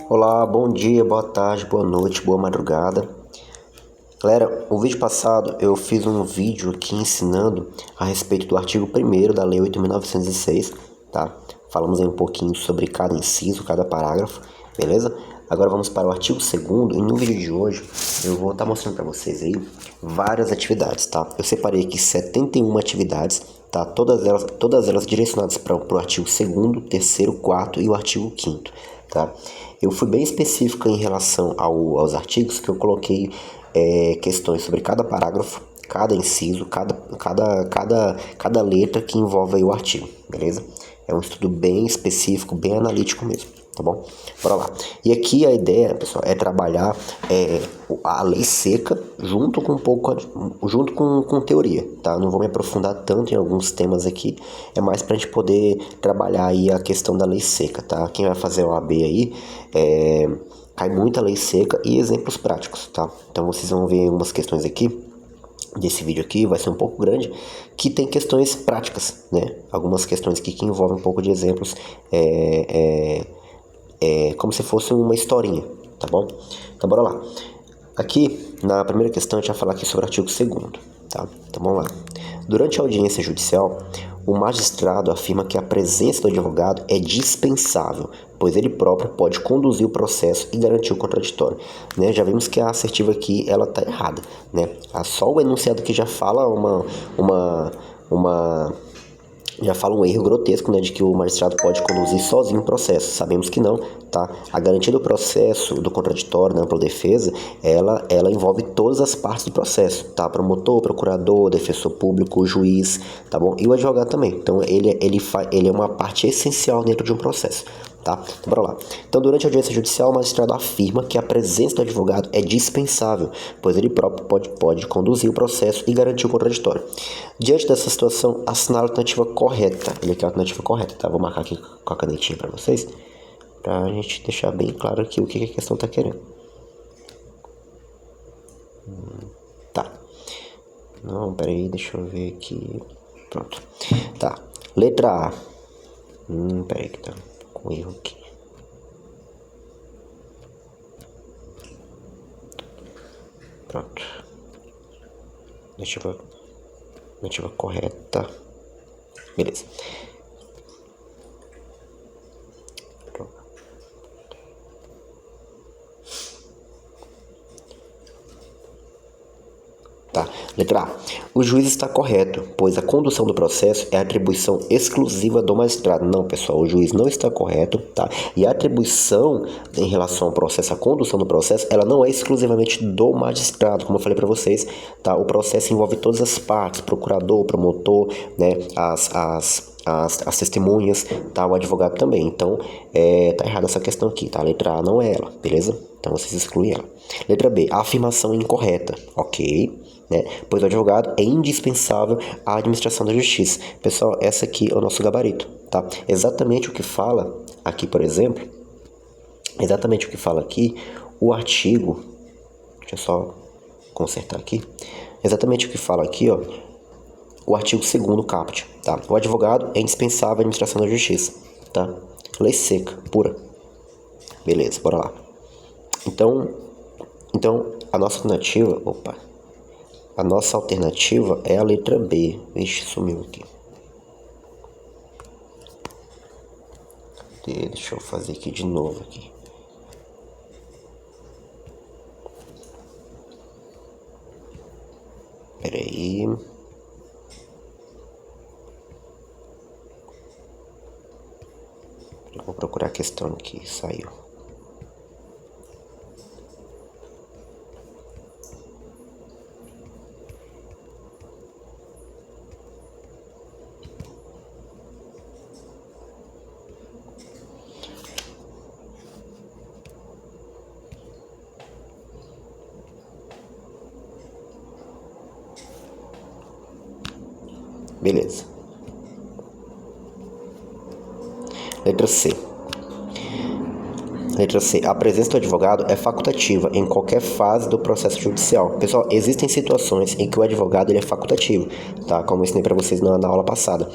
Olá, bom dia, boa tarde, boa noite, boa madrugada. Galera, no vídeo passado eu fiz um vídeo aqui ensinando a respeito do artigo 1º da Lei 8.906, tá? Falamos aí um pouquinho sobre cada inciso, cada parágrafo, beleza? Agora vamos para o artigo 2º e no vídeo de hoje eu vou estar mostrando para vocês aí várias atividades, tá? Eu separei aqui 71 atividades, tá? Todas elas direcionadas para o artigo 2º, 3º, 4º e o artigo 5º, tá? Eu fui bem específico em relação aos artigos, que eu coloquei questões sobre cada parágrafo, cada inciso, cada letra que envolve aí o artigo, beleza? É um estudo bem específico, bem analítico mesmo, tá bom? Bora lá. E aqui a ideia, pessoal, é trabalhar a lei seca junto com teoria, tá? Não vou me aprofundar tanto em alguns temas aqui, é mais pra gente poder trabalhar aí a questão da lei seca, tá? Quem vai fazer o AB aí, cai muita lei seca e exemplos práticos, tá? Então vocês vão ver umas questões aqui desse vídeo aqui, vai ser um pouco grande, que tem questões práticas, né? Algumas questões aqui que envolvem um pouco de exemplos, como se fosse uma historinha, tá bom? Então bora lá. Aqui, na primeira questão, a gente vai falar aqui sobre o artigo 2º, tá? Então vamos lá. Durante a audiência judicial, o magistrado afirma que a presença do advogado é dispensável, pois ele próprio pode conduzir o processo e garantir o contraditório, né? Já vimos que a assertiva aqui, ela tá errada, né? Só o enunciado que já fala já fala um erro grotesco, né, de que o magistrado pode conduzir sozinho o processo. Sabemos que não, tá? A garantia do processo, do contraditório, da ampla defesa, ela envolve todas as partes do processo, tá? Promotor, procurador, defensor público, juiz, tá bom? E o advogado também. Então, ele é uma parte essencial dentro de um processo, tá? Então, bora lá. Então, durante a audiência judicial, o magistrado afirma que a presença do advogado é dispensável, pois ele próprio pode conduzir o processo e garantir o contraditório. Diante dessa situação, assinale a alternativa correta. Ele quer a alternativa correta, tá? Vou marcar aqui com a canetinha para vocês, pra gente deixar bem claro aqui o que a questão tá querendo. Tá. Não, peraí, deixa eu ver aqui. Pronto. Tá. Letra A. Peraí que tá com erro aqui. Pronto. Alternativa correta. Beleza. Tá. Letra A. O juiz está correto, pois a condução do processo é atribuição exclusiva do magistrado. Não, pessoal, o juiz não está correto, tá? E a atribuição em relação ao processo, a condução do processo, ela não é exclusivamente do magistrado, como eu falei para vocês, tá? O processo envolve todas as partes, procurador, promotor, né? As testemunhas, tá? O advogado também. Então, tá errada essa questão aqui, tá? A letra A não é ela, beleza? Então, vocês excluem ela. Letra B. A afirmação incorreta. Ok. Né? Pois o advogado é indispensável à administração da justiça. Pessoal, essa aqui é o nosso gabarito, tá? Exatamente o que fala aqui, por exemplo, exatamente o que fala aqui, o artigo, deixa eu só consertar aqui, exatamente o que fala aqui, ó, o artigo 2º caput, tá? O advogado é indispensável à administração da justiça, tá? Lei seca, pura. Beleza, bora lá. Então a nossa alternativa, a nossa alternativa é a letra B. Vixe, sumiu aqui. Deixa eu fazer aqui de novo aqui. Pera aí. Eu vou procurar a questão aqui. Saiu. Beleza. Letra C. Letra C. A presença do advogado é facultativa em qualquer fase do processo judicial. Pessoal, existem situações em que o advogado ele é facultativo, tá? Como eu ensinei para vocês na aula passada.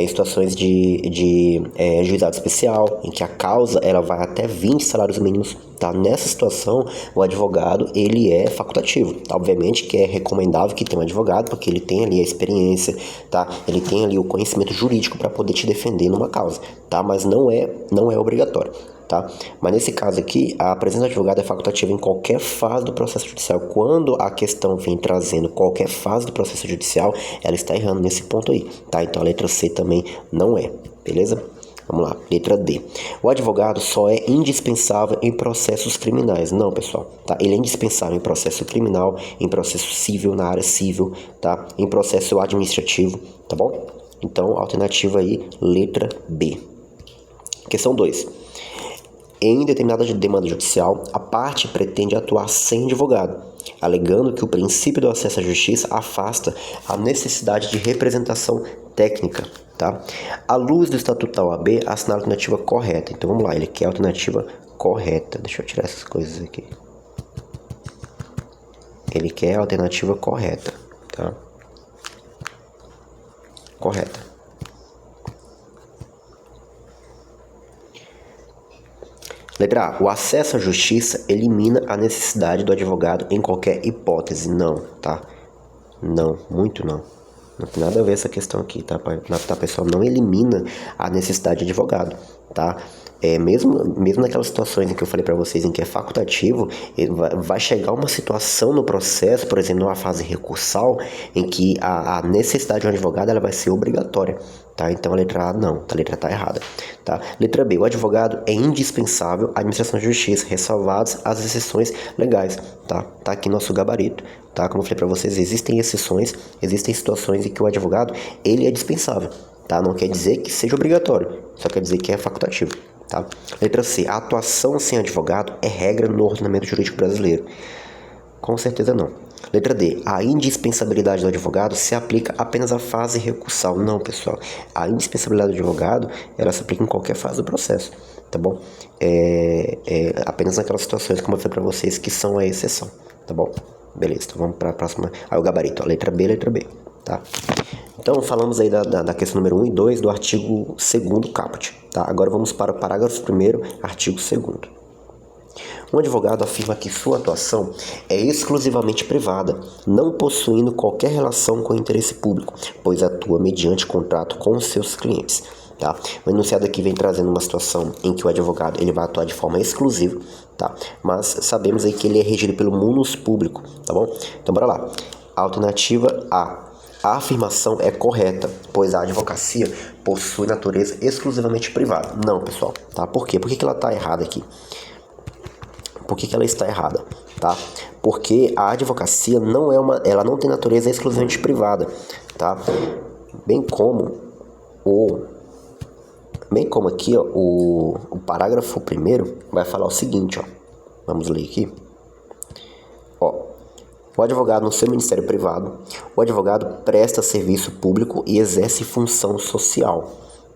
Situações de juizado especial, em que a causa ela vai até 20 salários mínimos, tá? Nessa situação, o advogado ele é facultativo. Tá? Obviamente que é recomendável que tenha um advogado, porque ele tem ali a experiência, tá? Ele tem ali o conhecimento jurídico para poder te defender numa causa, tá? Mas não é obrigatório. Tá? Mas nesse caso aqui, a presença do advogado é facultativa em qualquer fase do processo judicial. Quando a questão vem trazendo qualquer fase do processo judicial, ela está errando nesse ponto aí, tá? Então a letra C também não é, beleza? Vamos lá, letra D. O advogado só é indispensável em processos criminais. Não, pessoal, tá? Ele é indispensável em processo criminal, em processo civil, na área civil, tá? Em processo administrativo, tá bom? Então, alternativa aí, letra B. Questão 2. Em determinada demanda judicial, a parte pretende atuar sem advogado, alegando que o princípio do acesso à justiça afasta a necessidade de representação técnica, tá? À luz do Estatuto da OAB, assina a alternativa correta. Então vamos lá, ele quer a alternativa correta. Deixa eu tirar essas coisas aqui. Ele quer a alternativa correta, tá? Correta. Letra A. O acesso à justiça elimina a necessidade do advogado em qualquer hipótese. Não, tá? Não, muito não. Não tem nada a ver essa questão aqui, tá? Pessoal, não elimina a necessidade de advogado, tá? Mesmo naquelas situações em que eu falei para vocês em que é facultativo, vai chegar uma situação no processo, por exemplo, numa fase recursal, em que a necessidade de um advogado ela vai ser obrigatória, tá? Então a letra A não, a letra tá errada, tá? Letra B, o advogado é indispensável à administração de justiça, ressalvadas as exceções legais, tá? Tá aqui nosso gabarito, tá? Como eu falei para vocês, existem exceções, existem situações em que o advogado ele é dispensável, tá? Não quer dizer que seja obrigatório, só quer dizer que é facultativo. Tá? Letra C. A atuação sem advogado é regra no ordenamento jurídico brasileiro. Com certeza não. Letra D. A indispensabilidade do advogado se aplica apenas à fase recursal. Não, pessoal. A indispensabilidade do advogado ela se aplica em qualquer fase do processo. Tá bom? Apenas naquelas situações, como eu falei para vocês, que são a exceção. Tá bom? Beleza. Então vamos para a próxima. Aí o gabarito. Ó, letra B, letra B. Tá? Então, falamos aí da questão número 1 e 2 do artigo 2º caput. Tá? Agora vamos para o parágrafo 1º, artigo 2º. Um advogado afirma que sua atuação é exclusivamente privada, não possuindo qualquer relação com o interesse público, pois atua mediante contrato com os seus clientes. Tá? O enunciado aqui vem trazendo uma situação em que o advogado ele vai atuar de forma exclusiva, tá? Mas sabemos aí que ele é regido pelo munus público, tá bom? Então, bora lá. Alternativa A. A afirmação é correta, pois a advocacia possui natureza exclusivamente privada. Não, pessoal, tá? Por quê? Por que ela está errada aqui? Por que ela está errada? Tá? Porque a advocacia ela não tem natureza exclusivamente privada, tá? Bem como aqui, ó, o parágrafo 1º vai falar o seguinte, ó. Vamos ler aqui. Ó. O advogado no seu ministério privado, o advogado presta serviço público e exerce função social,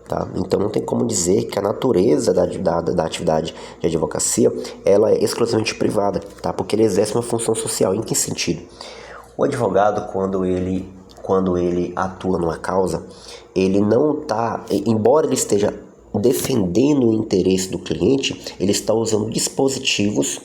tá? Então não tem como dizer que a natureza da atividade de advocacia ela é exclusivamente privada, tá? Porque ele exerce uma função social. Em que sentido? O advogado, quando ele atua numa causa, ele não está, embora ele esteja defendendo o interesse do cliente, ele está usando dispositivos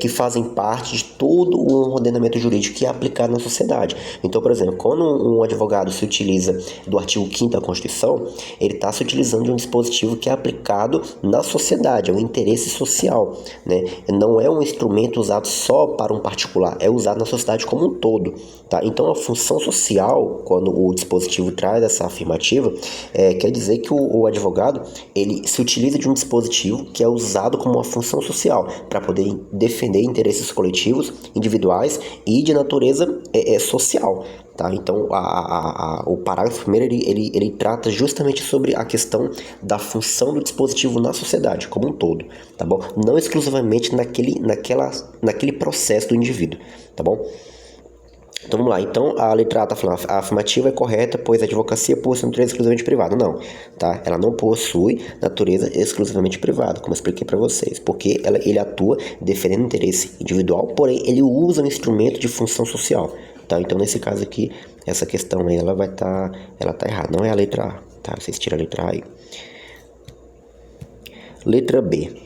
que fazem parte de todo um ordenamento jurídico que é aplicado na sociedade. Então, por exemplo, quando um advogado se utiliza do artigo 5º da Constituição, ele está se utilizando de um dispositivo que é aplicado na sociedade, é um interesse social, né? Não é um instrumento usado só para um particular, é usado na sociedade como um todo, tá? Então, a função social, quando o dispositivo traz essa afirmativa, quer dizer que o advogado ele se utiliza de um dispositivo que é usado como uma função social para poder defender interesses coletivos, individuais e de natureza social, tá? Então, o parágrafo 1º ele trata justamente sobre a questão da função do dispositivo na sociedade como um todo, tá bom? Não exclusivamente naquele processo do indivíduo, tá bom? Então vamos lá. Então a letra A está falando, a afirmativa é correta, pois a advocacia possui natureza exclusivamente privada. Não, tá? Ela não possui natureza exclusivamente privada, como eu expliquei para vocês, porque ele atua defendendo interesse individual, porém ele usa um instrumento de função social, tá? Então nesse caso aqui, essa questão aí, ela tá errada, não é a letra A, tá? Vocês tiram a letra A aí. Letra B.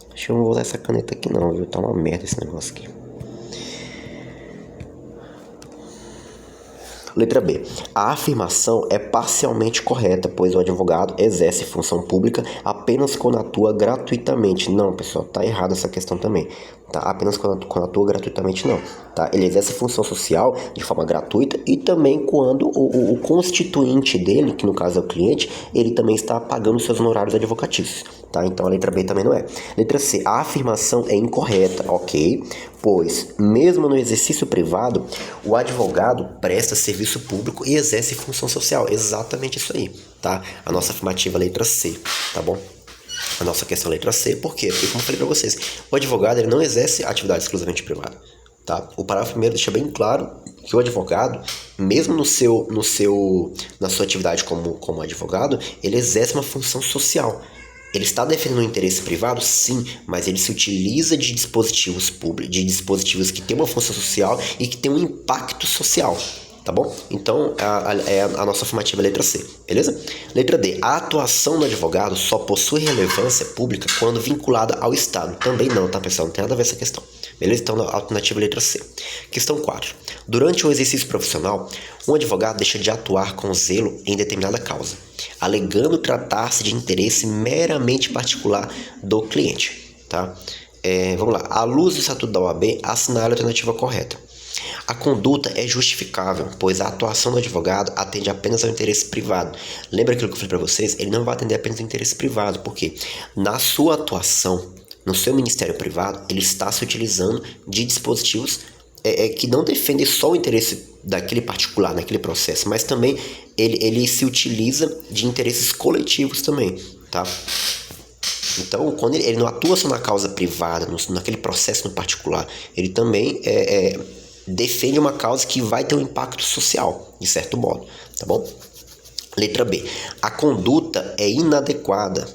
Deixa eu não usar essa caneta aqui não, viu? Tá uma merda esse negócio aqui. Letra B. A afirmação é parcialmente correta, pois o advogado exerce função pública apenas quando atua gratuitamente. Não, pessoal, tá errada essa questão também. Tá? Apenas quando atua gratuitamente, não. Tá? Ele exerce função social de forma gratuita e também quando o constituinte dele, que no caso é o cliente, ele também está pagando seus honorários advocatícios. Tá? Então a letra B também não é. Letra C. A afirmação é incorreta, ok? Pois, mesmo no exercício privado, o advogado presta serviço público e exerce função social. Exatamente isso aí, tá? A nossa afirmativa é a letra C, tá bom? A nossa questão é a letra C, por quê? Porque, como eu falei para vocês, o advogado ele não exerce atividade exclusivamente privada, tá? O parágrafo primeiro deixa bem claro que o advogado, mesmo na sua atividade como advogado, ele exerce uma função social. Ele está defendendo um interesse privado? Sim, mas ele se utiliza de dispositivos públicos, de dispositivos que têm uma função social e que têm um impacto social, tá bom? Então, a nossa afirmativa é a letra C, beleza? Letra D. A atuação do advogado só possui relevância pública quando vinculada ao Estado. Também não, tá, pessoal? Não tem nada a ver essa questão. Beleza? Então, a alternativa é a letra C. Questão 4. Durante um exercício profissional, um advogado deixa de atuar com zelo em determinada causa, alegando tratar-se de interesse meramente particular do cliente, tá? Vamos lá. À luz do Estatuto da OAB, assinale a alternativa correta. A conduta é justificável, pois a atuação do advogado atende apenas ao interesse privado. Lembra aquilo que eu falei para vocês? Ele não vai atender apenas ao interesse privado, porque na sua atuação, no seu ministério privado, ele está se utilizando de dispositivos que não defendem só o interesse daquele particular, naquele processo, mas também ele se utiliza de interesses coletivos também, tá? Então, quando ele não atua só na causa privada, naquele processo no particular, ele também defende uma causa que vai ter um impacto social, de certo modo, tá bom? Letra B. A conduta é inadequada.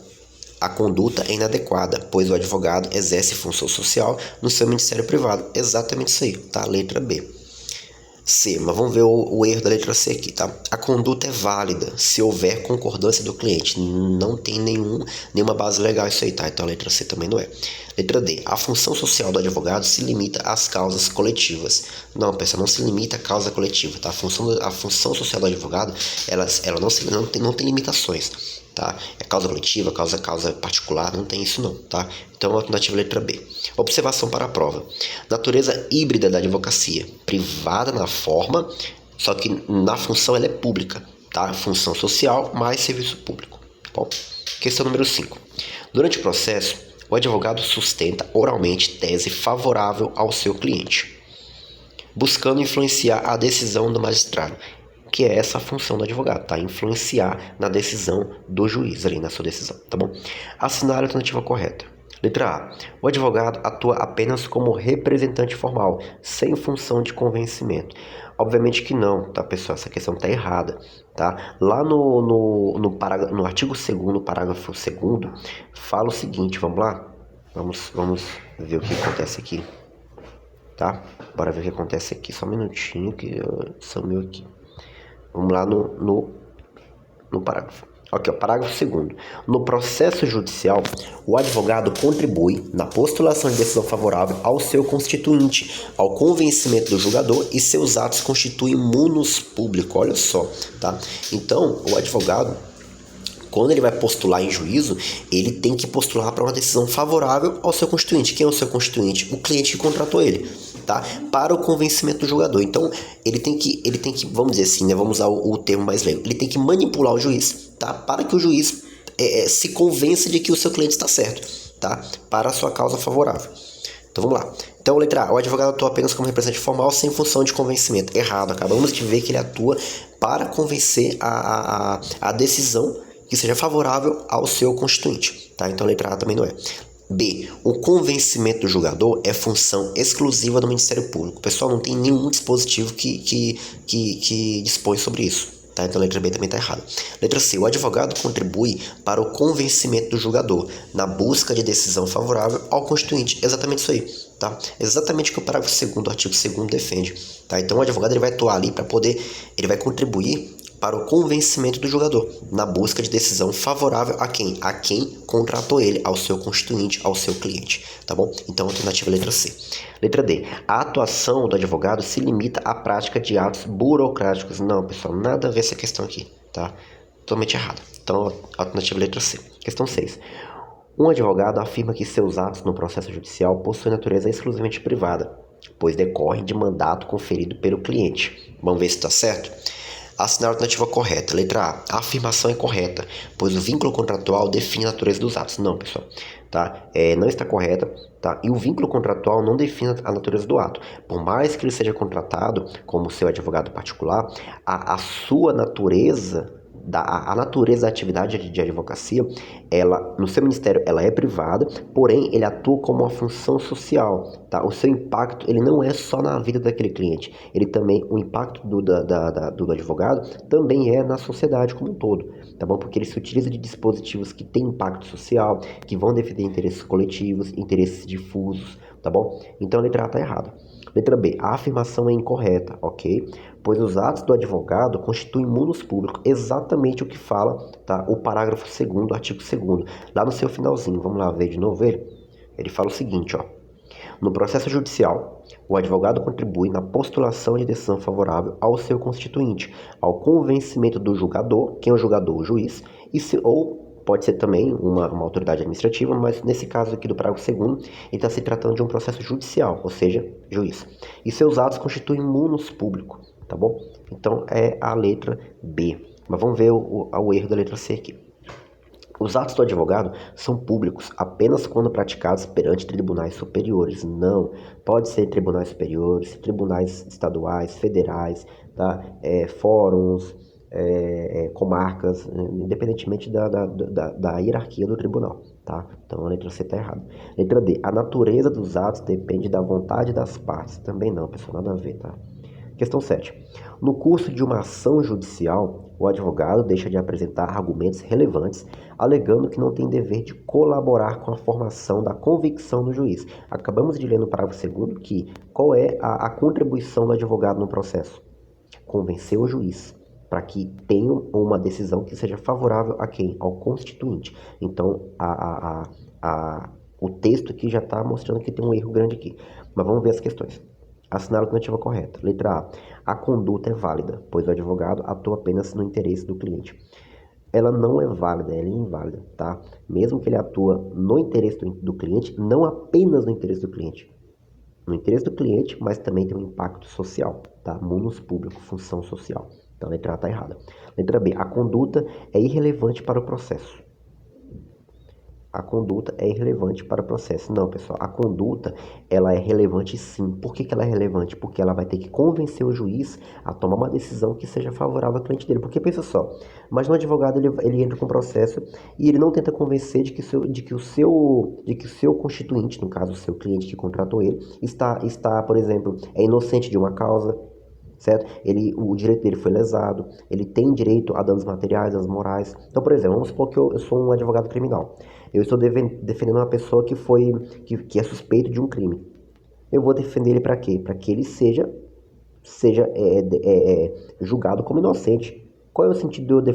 A conduta é inadequada, pois o advogado exerce função social no seu ministério privado. Exatamente isso aí, tá? Letra B. C, mas vamos ver o erro da letra C aqui, tá? A conduta é válida se houver concordância do cliente. Não tem nenhuma base legal isso aí, tá? Então a letra C também não é. Letra D. A função social do advogado se limita às causas coletivas. Não, pessoal, não se limita à causa coletiva, tá? A função social do advogado, ela não tem limitações, tá? É causa coletiva, causa particular, não tem isso não, tá? Então a alternativa é a letra B. Observação para a prova. Natureza híbrida da advocacia, privada na forma, só que na função ela é pública, tá? Função social mais serviço público, tá bom? Questão número 5. Durante o processo, o advogado sustenta oralmente tese favorável ao seu cliente, buscando influenciar a decisão do magistrado, que é essa a função do advogado, tá? Influenciar na decisão do juiz ali, na sua decisão, tá bom? Assinale a alternativa correta. Letra A. O advogado atua apenas como representante formal, sem função de convencimento. Obviamente que não, tá, pessoal? Essa questão tá errada, tá? Lá no artigo 2º, parágrafo 2º, fala o seguinte, vamos lá? Vamos ver o que acontece aqui, tá? Bora ver o que acontece aqui, só um minutinho que sumiu aqui. Vamos lá no parágrafo. Aqui, ó, parágrafo 2º. No processo judicial, o advogado contribui na postulação de decisão favorável ao seu constituinte, ao convencimento do julgador, e seus atos constituem munus público. Olha só, tá? Então, o advogado, quando ele vai postular em juízo, ele tem que postular para uma decisão favorável ao seu constituinte. Quem é o seu constituinte? O cliente que contratou ele, tá? Para o convencimento do julgador. Então, ele tem que, vamos dizer assim, né? Vamos usar o termo mais leigo. Ele tem que manipular o juiz, tá? Para que o juiz se convença de que o seu cliente está certo, tá? Para a sua causa favorável. Então, vamos lá. Então, letra A. O advogado atua apenas como representante formal sem função de convencimento. Errado. Acabamos de ver que ele atua para convencer a decisão que seja favorável ao seu constituinte, tá? Então a letra A também não é. B. O convencimento do julgador é função exclusiva do Ministério Público. Pessoal, não tem nenhum dispositivo que dispõe sobre isso. Tá? Então a letra B também está errada. Letra C. O advogado contribui para o convencimento do julgador na busca de decisão favorável ao constituinte. Exatamente isso aí. Tá? Exatamente o que o parágrafo 2º do artigo 2º defende. Tá? Então o advogado ele vai atuar ali para poder, ele vai contribuir para o convencimento do julgador, na busca de decisão favorável a quem? A quem contratou ele, ao seu constituinte, ao seu cliente, tá bom? Então, alternativa letra C. Letra D. A atuação do advogado se limita à prática de atos burocráticos. Não, pessoal, nada a ver essa questão aqui, tá? Totalmente errado. Então, alternativa letra C. Questão 6. Um advogado afirma que seus atos no processo judicial possuem natureza exclusivamente privada, pois decorrem de mandato conferido pelo cliente. Vamos ver se está certo? Assinar a alternativa correta. Letra A. A afirmação é correta, pois o vínculo contratual define a natureza dos atos. Não, pessoal. Tá? Não está correta. Tá? E o vínculo contratual não define a natureza do ato. Por mais que ele seja contratado como seu advogado particular, a sua natureza... A natureza da atividade de advocacia, ela, no seu ministério, ela é privada, porém, ele atua como uma função social, tá? O seu impacto, ele não é só na vida daquele cliente, ele também, o impacto do advogado também é na sociedade como um todo, tá bom? Porque ele se utiliza de dispositivos que têm impacto social, que vão defender interesses coletivos, interesses difusos, tá bom? Então, a letra A está errada. Letra B. A afirmação é incorreta, ok? Pois os atos do advogado constituem munus público, exatamente o que fala, tá? O parágrafo 2º do artigo 2º. Lá no seu finalzinho, vamos lá ver de novo ele? Ele fala o seguinte, ó. No processo judicial, o advogado contribui na postulação de decisão favorável ao seu constituinte, ao convencimento do julgador, quem é o julgador? O juiz, ou pode ser também uma autoridade administrativa, mas nesse caso aqui do parágrafo 2º, ele está se tratando de um processo judicial, ou seja, juiz. E seus atos constituem munus público, tá bom? Então é a letra B. Mas vamos ver o erro da letra C aqui. Os atos do advogado são públicos apenas quando praticados perante tribunais superiores. Não, pode ser tribunais superiores, tribunais estaduais, federais, tá? Fóruns, comarcas, independentemente da hierarquia do tribunal, tá? Então a letra C está errada. Letra D. A natureza dos atos depende da vontade das partes. Também não, pessoal, nada a ver, tá? Questão 7. No curso de uma ação judicial, o advogado deixa de apresentar argumentos relevantes, alegando que não tem dever de colaborar com a formação da convicção do juiz. Acabamos de ler no parágrafo 2º que qual é a contribuição do advogado no processo? Convencer o juiz para que tenha uma decisão que seja favorável a quem? Ao constituinte. Então, o texto aqui já está mostrando que tem um erro grande aqui. Mas vamos ver as questões. Assinar a alternativa correta. Letra A. A conduta é válida, pois o advogado atua apenas no interesse do cliente. Ela não é válida, ela é inválida, tá? Mesmo que ele atua no interesse do cliente, não apenas no interesse do cliente. No interesse do cliente, mas também tem um impacto social, tá? Munus público, função social. Então a letra A está errada. Letra B. A conduta é irrelevante para o processo. A conduta é irrelevante para o processo. Não, pessoal, a conduta, ela é relevante sim. Por que ela é relevante? Porque ela vai ter que convencer o juiz a tomar uma decisão que seja favorável ao cliente dele. Porque pensa só, mas no advogado ele entra com o processo e ele não tenta convencer de que o seu constituinte, no caso o seu cliente que contratou ele, está, por exemplo, é inocente de uma causa, certo? O direito dele foi lesado, ele tem direito a danos materiais, danos morais. Então, por exemplo, vamos supor que eu sou um advogado criminal. Eu estou defendendo uma pessoa que é suspeito de um crime. Eu vou defender ele para quê? Para que ele seja julgado como inocente. Qual é o sentido de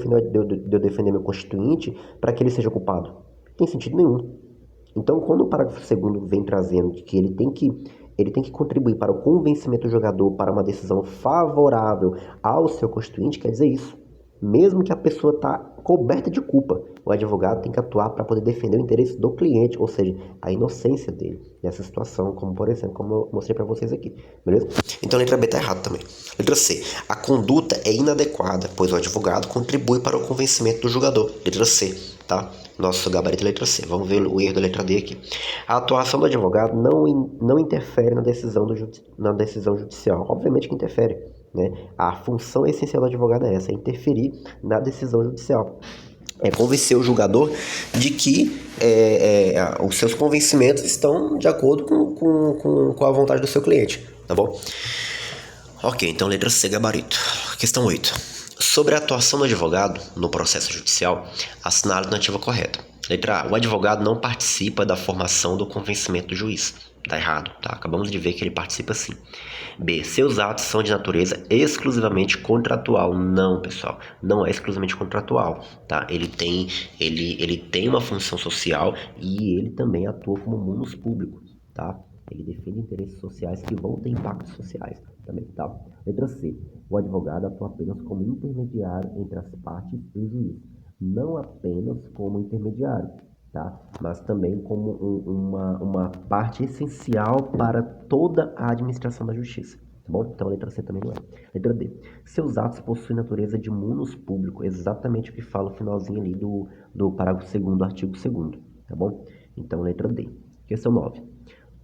eu defender meu constituinte para que ele seja culpado? Não tem sentido nenhum. Então, quando o parágrafo 2º vem trazendo que ele tem que contribuir para o convencimento do jogador para uma decisão favorável ao seu constituinte, quer dizer isso. Mesmo que a pessoa está coberta de culpa, o advogado tem que atuar para poder defender o interesse do cliente, ou seja, a inocência dele nessa situação, como por exemplo, como eu mostrei para vocês aqui, beleza? Então a letra B está errada também. Letra C. A conduta é inadequada, pois o advogado contribui para o convencimento do julgador. Letra C, tá? Nosso gabarito é letra C. Vamos ver o erro da letra D aqui. A atuação do advogado não interfere na decisão judicial. Obviamente que interfere, né? A função essencial do advogado é essa, é interferir na decisão judicial. É convencer o julgador de que os seus convencimentos estão de acordo com a vontade do seu cliente, tá bom? Ok, então letra C, gabarito. Questão 8. Sobre a atuação do advogado no processo judicial, assinale a alternativa correta. Letra A. O advogado não participa da formação do convencimento do juiz. Tá errado, tá? Acabamos de ver que ele participa sim. B. Seus atos são de natureza exclusivamente contratual. Não, pessoal, não é exclusivamente contratual, tá? Ele tem uma função social e ele também atua como munus público, tá? Ele defende interesses sociais que vão ter impactos sociais também, tá? Letra C. O advogado atua apenas como intermediário entre as partes e o juiz. Não apenas como intermediário, tá? Mas também como uma parte essencial para toda a administração da justiça. Tá bom? Então a letra C também não é. Letra D. Seus atos possuem natureza de munus público. Exatamente o que fala o finalzinho ali do parágrafo 2º do artigo 2º. Tá bom? Então letra D. Questão 9.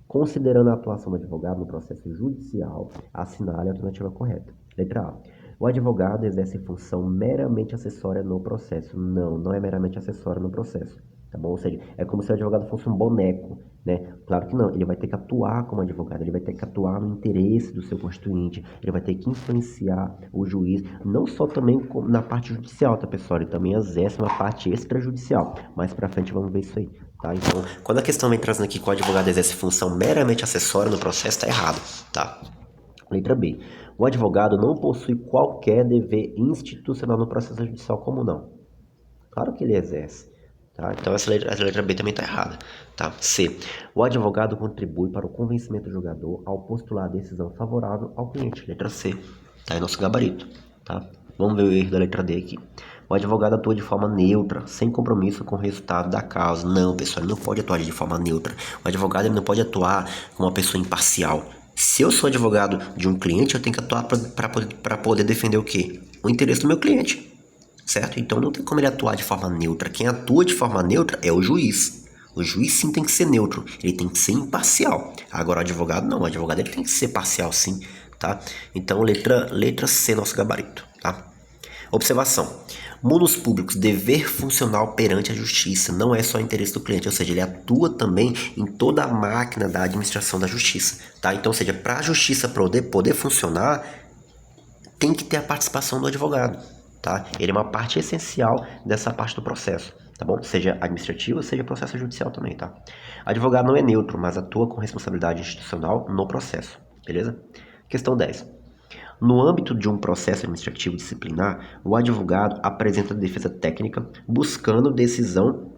Considerando a atuação do advogado no processo judicial, assinale a alternativa correta. Letra A. O advogado exerce função meramente acessória no processo. Não, não é meramente acessória no processo. Tá bom? Ou seja, é como se o advogado fosse um boneco, né? Claro que não, ele vai ter que atuar como advogado, ele vai ter que atuar no interesse do seu constituinte, ele vai ter que influenciar o juiz, não só também na parte judicial, tá, pessoal? Ele também exerce uma parte extrajudicial. Mais pra frente vamos ver isso aí. Tá? Então, quando a questão vem trazendo aqui que o advogado exerce função meramente acessória no processo, está errado, tá? Letra B. O advogado não possui qualquer dever institucional no processo judicial, como não? Claro que ele exerce, tá? Então essa letra B também está errada, tá? C. O advogado contribui para o convencimento do julgador ao postular a decisão favorável ao cliente. Letra C. Tá aí nosso gabarito, tá? Vamos ver o erro da letra D aqui. O advogado atua de forma neutra, sem compromisso com o resultado da causa. Não, pessoal, ele não pode atuar de forma neutra. O advogado ele não pode atuar como uma pessoa imparcial. Se eu sou advogado de um cliente, eu tenho que atuar para poder defender o quê? O interesse do meu cliente, certo? Então não tem como ele atuar de forma neutra. Quem atua de forma neutra é o juiz. O juiz sim tem que ser neutro, ele tem que ser imparcial. Agora o advogado não, o advogado ele tem que ser parcial sim, tá? Então letra C, nosso gabarito, tá? Observação. Munus públicos, dever funcional perante a justiça, não é só interesse do cliente, ou seja, ele atua também em toda a máquina da administração da justiça, tá? Então, ou seja, para a justiça poder funcionar, tem que ter a participação do advogado, tá? Ele é uma parte essencial dessa parte do processo, tá bom? Seja administrativo, seja processo judicial também, tá? Advogado não é neutro, mas atua com responsabilidade institucional no processo, beleza? Questão 10. No âmbito de um processo administrativo disciplinar, o advogado apresenta defesa técnica buscando decisão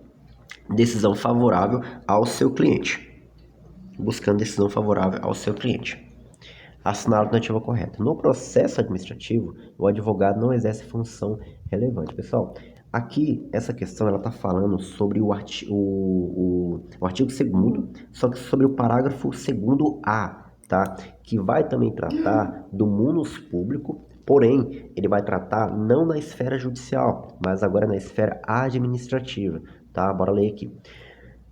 favorável ao seu cliente. Assinar a alternativa correta. No processo administrativo, o advogado não exerce função relevante. Pessoal, aqui essa questão ela está falando sobre o artigo 2º, só que sobre o parágrafo 2º-A. Tá? Que vai também tratar do munus público, porém, ele vai tratar não na esfera judicial, mas agora na esfera administrativa, tá? Bora ler aqui.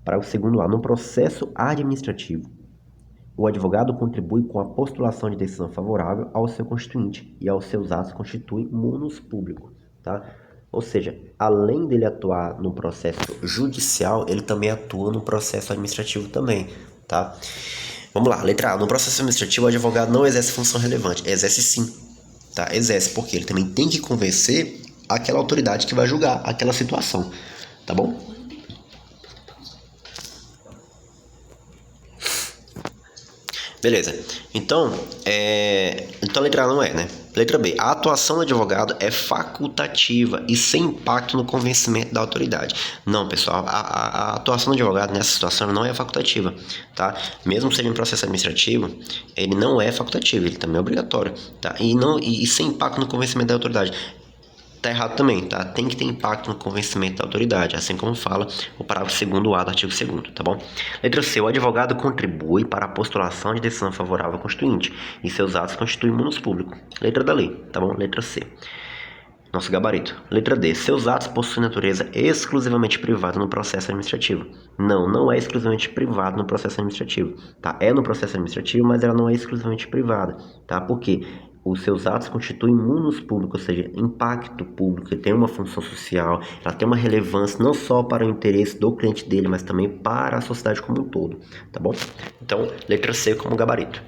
Para o 2º A, no processo administrativo, o advogado contribui com a postulação de decisão favorável ao seu constituinte e aos seus atos constituem munus público, tá? Ou seja, além dele atuar no processo judicial, ele também atua no processo administrativo também, tá? Vamos lá, letra A. No processo administrativo, o advogado não exerce função relevante. Exerce sim, tá? Exerce, porque ele também tem que convencer aquela autoridade que vai julgar aquela situação, tá bom? Beleza. Então a letra A não é, né? Letra B. A atuação do advogado é facultativa e sem impacto no convencimento da autoridade. Não, pessoal, a atuação do advogado nessa situação não é facultativa, tá? Mesmo sendo um processo administrativo, ele não é facultativo, ele também é obrigatório, tá? E sem impacto no convencimento da autoridade. Tá errado também, tá? Tem que ter impacto no convencimento da autoridade, assim como fala o parágrafo 2º-A do artigo 2º, tá bom? Letra C. O advogado contribui para a postulação de decisão favorável ao constituinte e seus atos constituem munus público. Letra da lei, tá bom? Letra C. Nosso gabarito. Letra D. Seus atos possuem natureza exclusivamente privada no processo administrativo. Não, não é exclusivamente privado no processo administrativo, tá? É no processo administrativo, mas ela não é exclusivamente privada, tá? Por quê? os seus atos constituem munus público, ou seja, impacto público, ele tem uma função social, ela tem uma relevância não só para o interesse do cliente dele, mas também para a sociedade como um todo, tá bom? Então, letra C como gabarito.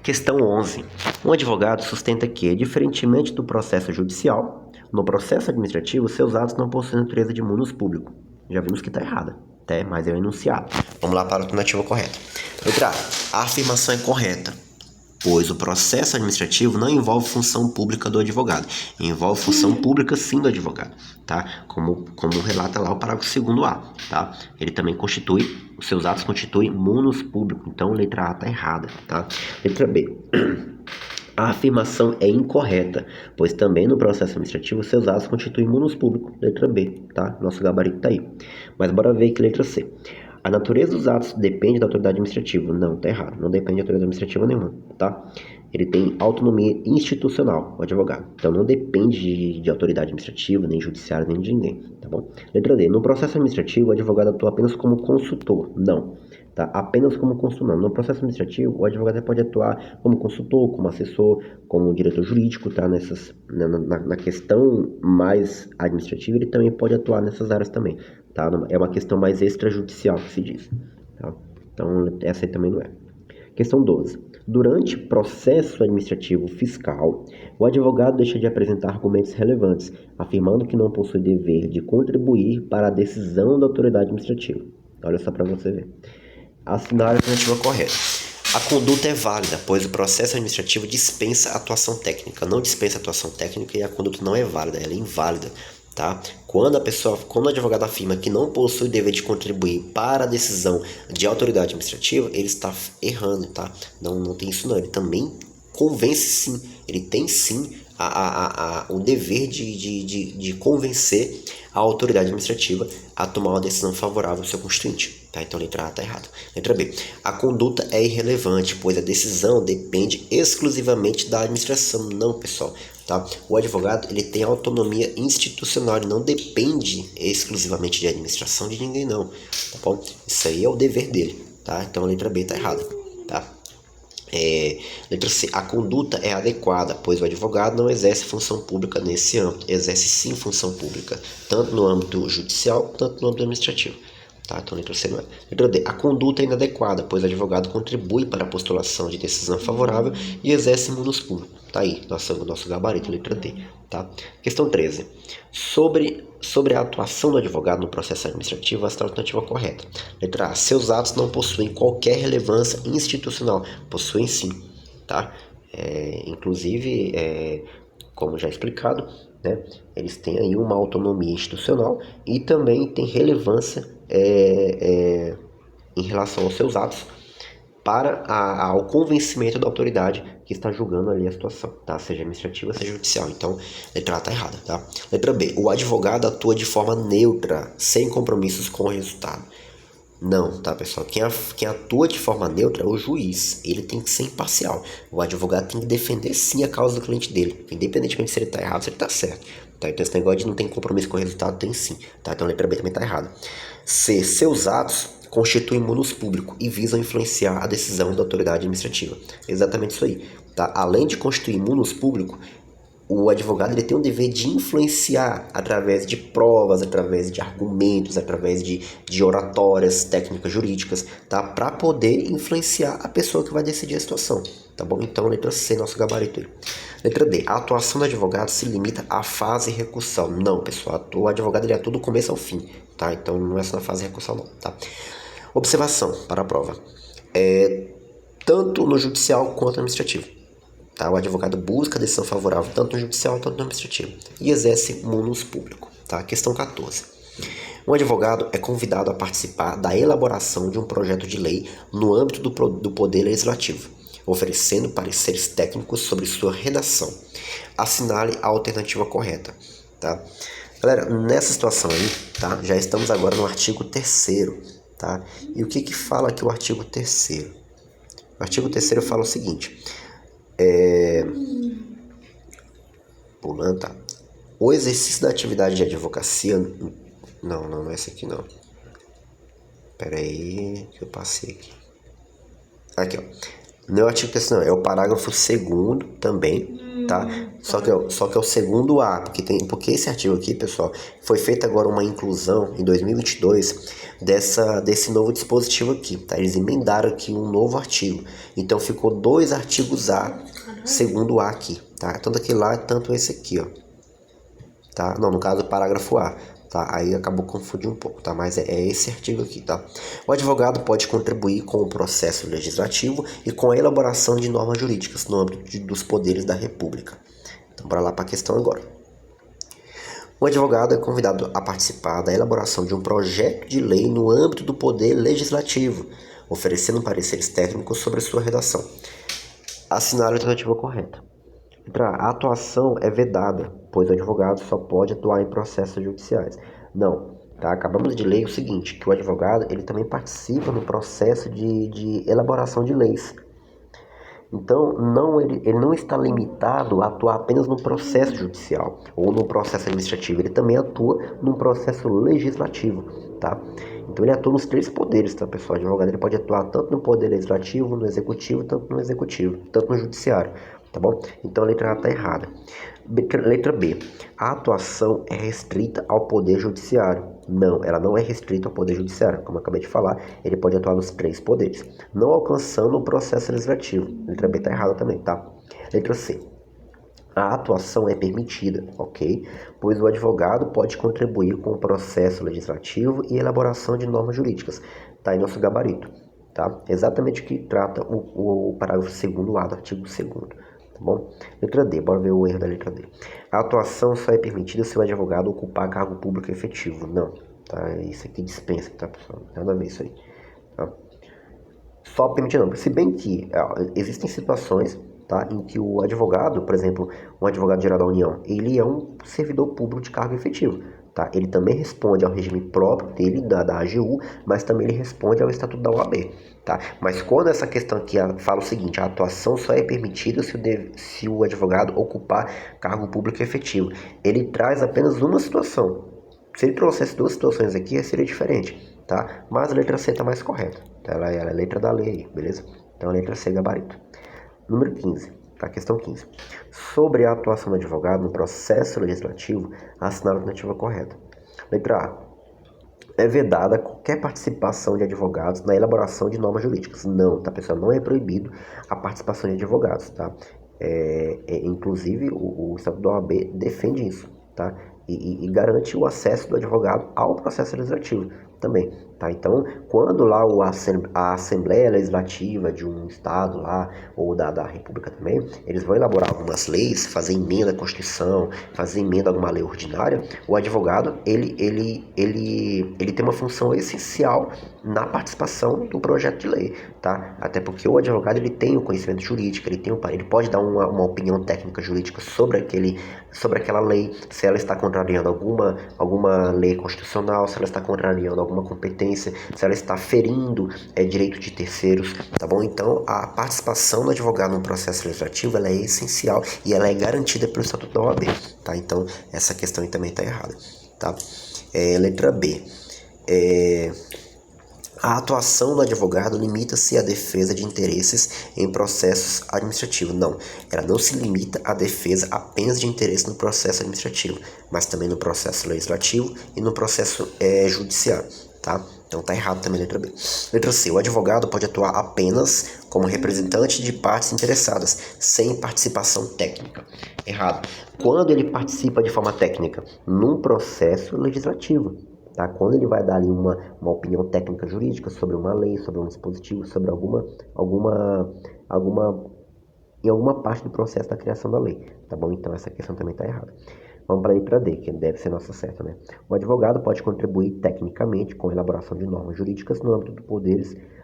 Questão 11. Um advogado sustenta que, diferentemente do processo judicial, no processo administrativo, seus atos não possuem natureza de munus público. Já vimos que está errada, até, mas é o enunciado. Vamos lá para a alternativa correta. Letra A. A afirmação é correta, pois o processo administrativo não envolve função pública do advogado, envolve função pública sim do advogado, tá? Como relata lá o parágrafo 2º-A, tá? Ele também constitui, os seus atos constituem munus público, então letra A está errada, tá? Letra B. A afirmação é incorreta, pois também no processo administrativo seus atos constituem munus público, letra B, tá? Nosso gabarito tá aí. Mas bora ver que letra C. A natureza dos atos depende da autoridade administrativa. Não, tá errado. Não depende de autoridade administrativa nenhuma, tá? Ele tem autonomia institucional, o advogado. Então não depende de autoridade administrativa, nem judiciária, nem de ninguém, tá bom? Letra D. No processo administrativo, o advogado atua apenas como consultor. Não. Tá? Apenas como consultor. No processo administrativo, o advogado pode atuar como consultor, como assessor, como diretor jurídico, tá? Na questão mais administrativa, ele também pode atuar nessas áreas também, tá? É uma questão mais extrajudicial que se diz, tá? Então, essa aí também não é. Questão 12. Durante processo administrativo fiscal, o advogado deixa de apresentar argumentos relevantes, afirmando que não possui dever de contribuir para a decisão da autoridade administrativa. Olha só para você ver. Assinar a alternativa correta. A conduta é válida, pois o processo administrativo dispensa atuação técnica. Não dispensa atuação técnica e a conduta não é válida, ela é inválida, tá? Quando o advogado afirma que não possui dever de contribuir para a decisão de autoridade administrativa, ele está errando, tá? Não tem isso não, ele também convence sim, ele tem sim o dever de convencer a autoridade administrativa a tomar uma decisão favorável ao seu constituinte. Tá? Então, letra A está errada. Letra B. A conduta é irrelevante, pois a decisão depende exclusivamente da administração. Não, pessoal. Tá? O advogado ele tem autonomia institucional, ele não depende exclusivamente de administração de ninguém, não. Tá bom? Isso aí é o dever dele. Tá? Então, a letra B está errada. Tá? Letra C. A conduta é adequada, pois o advogado não exerce função pública nesse âmbito. Exerce sim função pública, tanto no âmbito judicial, tanto no âmbito administrativo. Tá? Então, letra C não é. Letra D. A conduta é inadequada, pois o advogado contribui para a postulação de decisão favorável e exerce munus público. Tá aí, nosso gabarito, letra D. Tá? Questão 13. Sobre a atuação do advogado no processo administrativo, esta é a alternativa correta. Letra A. Seus atos não possuem qualquer relevância institucional. Possuem sim. Tá? Inclusive, como já explicado, né, eles têm aí uma autonomia institucional e também tem relevância em relação aos seus atos para ao convencimento da autoridade que está julgando ali a situação, tá? Seja administrativa, seja judicial. Então, letra A está errada, tá? Letra B. O advogado atua de forma neutra, sem compromissos com o resultado. Não, tá, pessoal? Quem atua de forma neutra é o juiz. Ele tem que ser imparcial. O advogado tem que defender sim a causa do cliente dele, independentemente se ele está errado ou se ele está certo. Tá? Então, esse negócio de não tem compromisso com o resultado tem sim. Tá? Então, a letra B também está errada. C. Seus atos constituem munus público e visam influenciar a decisão da autoridade administrativa. Exatamente isso aí. Tá? Além de constituir munus público, o advogado ele tem o dever de influenciar através de provas, através de argumentos, através de oratórias técnicas jurídicas, tá? Para poder influenciar a pessoa que vai decidir a situação, tá bom? Então, letra C, nosso gabarito aí. Letra D. A atuação do advogado se limita à fase recursal. Não, pessoal, o advogado ele atua do começo ao fim, tá? Então, não é só na fase recursal, não, tá? Observação para a prova. Tanto no judicial quanto no administrativo. Tá? O advogado busca a decisão favorável tanto no judicial quanto no administrativo e exerce munus público. Tá? Questão 14. Um advogado é convidado a participar da elaboração de um projeto de lei no âmbito do Poder Legislativo, oferecendo pareceres técnicos sobre sua redação. Assinale a alternativa correta. Tá? Galera, nessa situação aí, tá? Já estamos agora no artigo 3º. Tá? E o que fala aqui o artigo 3º? O artigo 3º fala o seguinte... Pulando, tá? O exercício da atividade de advocacia... Não é esse aqui não. Pera aí, que eu passei aqui. Aqui, ó. Não é o artigo 3º, não. É o parágrafo 2º também, tá? Só que é o segundo A, porque esse artigo aqui, pessoal, foi feita agora uma inclusão em 2022 desse novo dispositivo aqui, tá? Eles emendaram aqui um novo artigo, então ficou 2 artigos A, segundo A aqui, tá? Tanto aquele lá, tanto esse aqui, ó, tá? Não, no caso, o parágrafo A. Tá? Aí acabou confundindo um pouco, tá? Mas é esse artigo aqui, tá? O advogado pode contribuir com o processo legislativo e com a elaboração de normas jurídicas no âmbito dos poderes da República. Então, bora lá para a questão agora. O advogado é convidado a participar da elaboração de um projeto de lei no âmbito do poder legislativo, oferecendo pareceres técnicos sobre sua redação. Assinar a alternativa correta. A atuação é vedada, pois o advogado só pode atuar em processos judiciais. Não, tá? Acabamos de ler o seguinte, que o advogado ele também participa no processo de elaboração de leis. Então, ele não está limitado a atuar apenas no processo judicial ou no processo administrativo, ele também atua no processo legislativo, tá? Então ele atua nos 3 poderes, tá, pessoal? O advogado ele pode atuar tanto no poder legislativo, no executivo, tanto no judiciário, tá bom? Então a letra A está errada. Letra B. A atuação é restrita ao poder judiciário. Não, ela não é restrita ao poder judiciário. Como eu acabei de falar, ele pode atuar nos 3 poderes, não alcançando o processo legislativo. Letra B está errada também, tá? Letra C. A atuação é permitida, ok? Pois o advogado pode contribuir com o processo legislativo e elaboração de normas jurídicas. Está aí nosso gabarito, tá? Exatamente o que trata o parágrafo 2º A do artigo 2º, tá bom? Letra D, bora ver o erro da letra D. A atuação só é permitida se o advogado ocupar cargo público efetivo. Não, tá? Isso aqui dispensa, tá, pessoal? Nada a ver isso aí, tá? Só permitir não, se bem que existem situações, tá, em que o advogado, por exemplo, um advogado-geral da União, ele é um servidor público de cargo efetivo, tá? Ele também responde ao regime próprio dele, da AGU, mas também ele responde ao Estatuto da OAB, tá? Mas quando essa questão aqui fala o seguinte, a atuação só é permitida se o advogado ocupar cargo público efetivo, ele traz apenas uma situação. Se ele trouxesse 2 situações aqui, seria diferente, tá? Mas a letra C está mais correta, tá? Ela é a letra da lei aí, beleza? Então a letra C é gabarito. Número 15, tá? Questão 15. Sobre a atuação do advogado no processo legislativo, assinar a alternativa correta. Letra A. É vedada qualquer participação de advogados na elaboração de normas jurídicas. Não, tá, pessoal? Não é proibido a participação de advogados, tá? Inclusive, o Estatuto da OAB defende isso, tá? E garante o acesso do advogado ao processo legislativo também, tá? Então, quando lá a Assembleia Legislativa de um estado lá, ou da República também, eles vão elaborar algumas leis, fazer emenda à Constituição, fazer emenda a alguma lei ordinária, o advogado, ele tem uma função essencial na participação do projeto de lei, tá? Até porque o advogado, ele tem o conhecimento jurídico, ele pode dar uma opinião técnica jurídica sobre aquela lei, se ela está contrariando alguma lei constitucional, se ela está contrariando alguma competência, se ela está ferindo direito de terceiros, tá bom? Então, a participação do advogado no processo legislativo, ela é essencial e ela é garantida pelo Estatuto da OAB, tá? Então, essa questão aí também está errada, tá? Letra B. A atuação do advogado limita-se à defesa de interesses em processos administrativos. Não, ela não se limita à defesa apenas de interesse no processo administrativo, mas também no processo legislativo e no processo judiciário, tá? Então tá errado também a letra B. Letra C. O advogado pode atuar apenas como representante de partes interessadas, sem participação técnica. Errado. Quando ele participa de forma técnica? Num processo legislativo. Tá? Quando ele vai dar ali uma opinião técnica jurídica sobre uma lei, sobre um dispositivo, sobre em alguma parte do processo da criação da lei, tá bom? Então essa questão também está errada. Vamos para a letra D, que deve ser nossa certa, né? O advogado pode contribuir tecnicamente com a elaboração de normas jurídicas no âmbito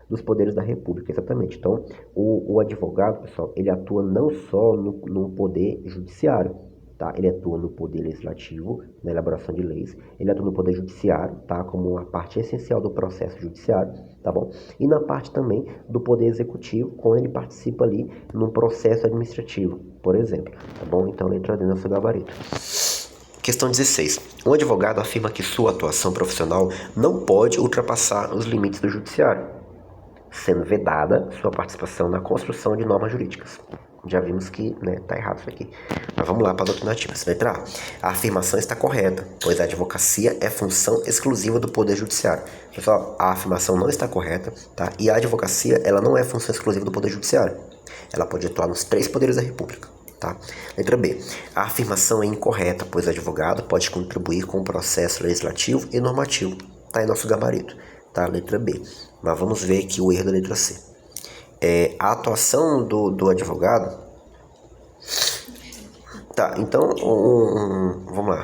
dos poderes da República, exatamente. Então, o advogado, pessoal, ele atua não só no poder judiciário, tá? Ele atua no poder legislativo, na elaboração de leis, ele atua no poder judiciário, tá? Como uma parte essencial do processo judiciário, tá bom? E na parte também do poder executivo, quando ele participa ali num processo administrativo, por exemplo, tá bom? Então, letra D no seu gabarito. Questão 16. Um advogado afirma que sua atuação profissional não pode ultrapassar os limites do judiciário, sendo vedada sua participação na construção de normas jurídicas. Já vimos que, né, tá errado isso aqui. Mas vamos lá para a doutrina ativa. Letra A. A afirmação está correta, pois a advocacia é função exclusiva do Poder Judiciário. Pessoal, a afirmação não está correta, tá? E a advocacia, ela não é função exclusiva do Poder Judiciário. Ela pode atuar nos 3 poderes da República, tá? Letra B. A afirmação é incorreta, pois o advogado pode contribuir com o processo legislativo e normativo. Tá aí nosso gabarito, tá? Letra B. Mas vamos ver aqui o erro da letra C. A atuação do advogado... Tá, então, vamos lá.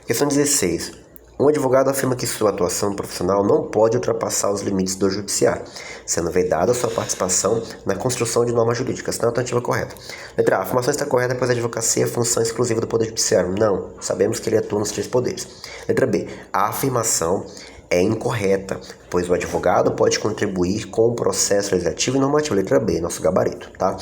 Questão 16. Um advogado afirma que sua atuação profissional não pode ultrapassar os limites do judiciário, sendo vedada sua participação na construção de normas jurídicas. Não é a alternativa correta. Letra A. A afirmação está correta, pois a advocacia é função exclusiva do Poder Judiciário. Não. Sabemos que ele atua nos 3 poderes. Letra B. A afirmação é incorreta, pois o advogado pode contribuir com o processo legislativo e normativo. Letra B, nosso gabarito, tá?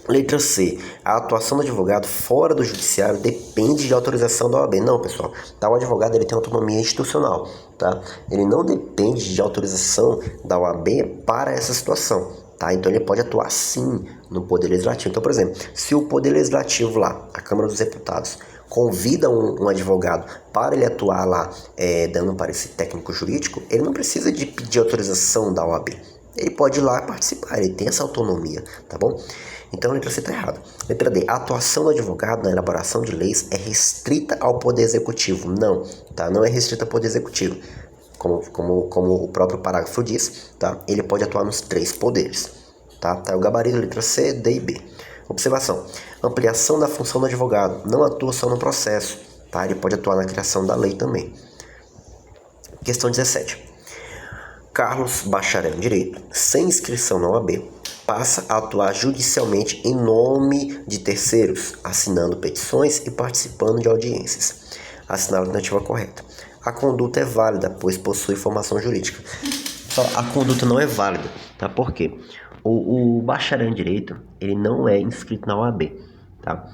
Letra C. A atuação do advogado fora do judiciário depende de autorização da OAB. Não, pessoal. Tá? O advogado ele tem autonomia institucional, tá? Ele não depende de autorização da OAB para essa situação, tá? Então ele pode atuar sim no Poder Legislativo. Então, por exemplo, se o Poder Legislativo lá, a Câmara dos Deputados, convida um advogado para ele atuar lá dando um parecer técnico jurídico, ele não precisa de pedir autorização da OAB. Ele pode ir lá participar, ele tem essa autonomia, tá bom? Então a letra C está errada. Letra D. A atuação do advogado na elaboração de leis é restrita ao Poder Executivo. Não, tá? Não é restrita ao Poder Executivo. Como o próprio parágrafo diz, tá? Ele pode atuar nos 3 poderes, tá? Tá o gabarito, letra C, D e B. Observação. Ampliação da função do advogado. Não atua só no processo, tá? Ele pode atuar na criação da lei também. Questão 17. Carlos, bacharel em Direito, sem inscrição na OAB, passa a atuar judicialmente em nome de terceiros, assinando petições e participando de audiências. Assinar a alternativa correta. A conduta é válida, pois possui formação jurídica. Só a conduta não é válida, tá? Por quê? O bacharel em Direito, ele não é inscrito na OAB, tá?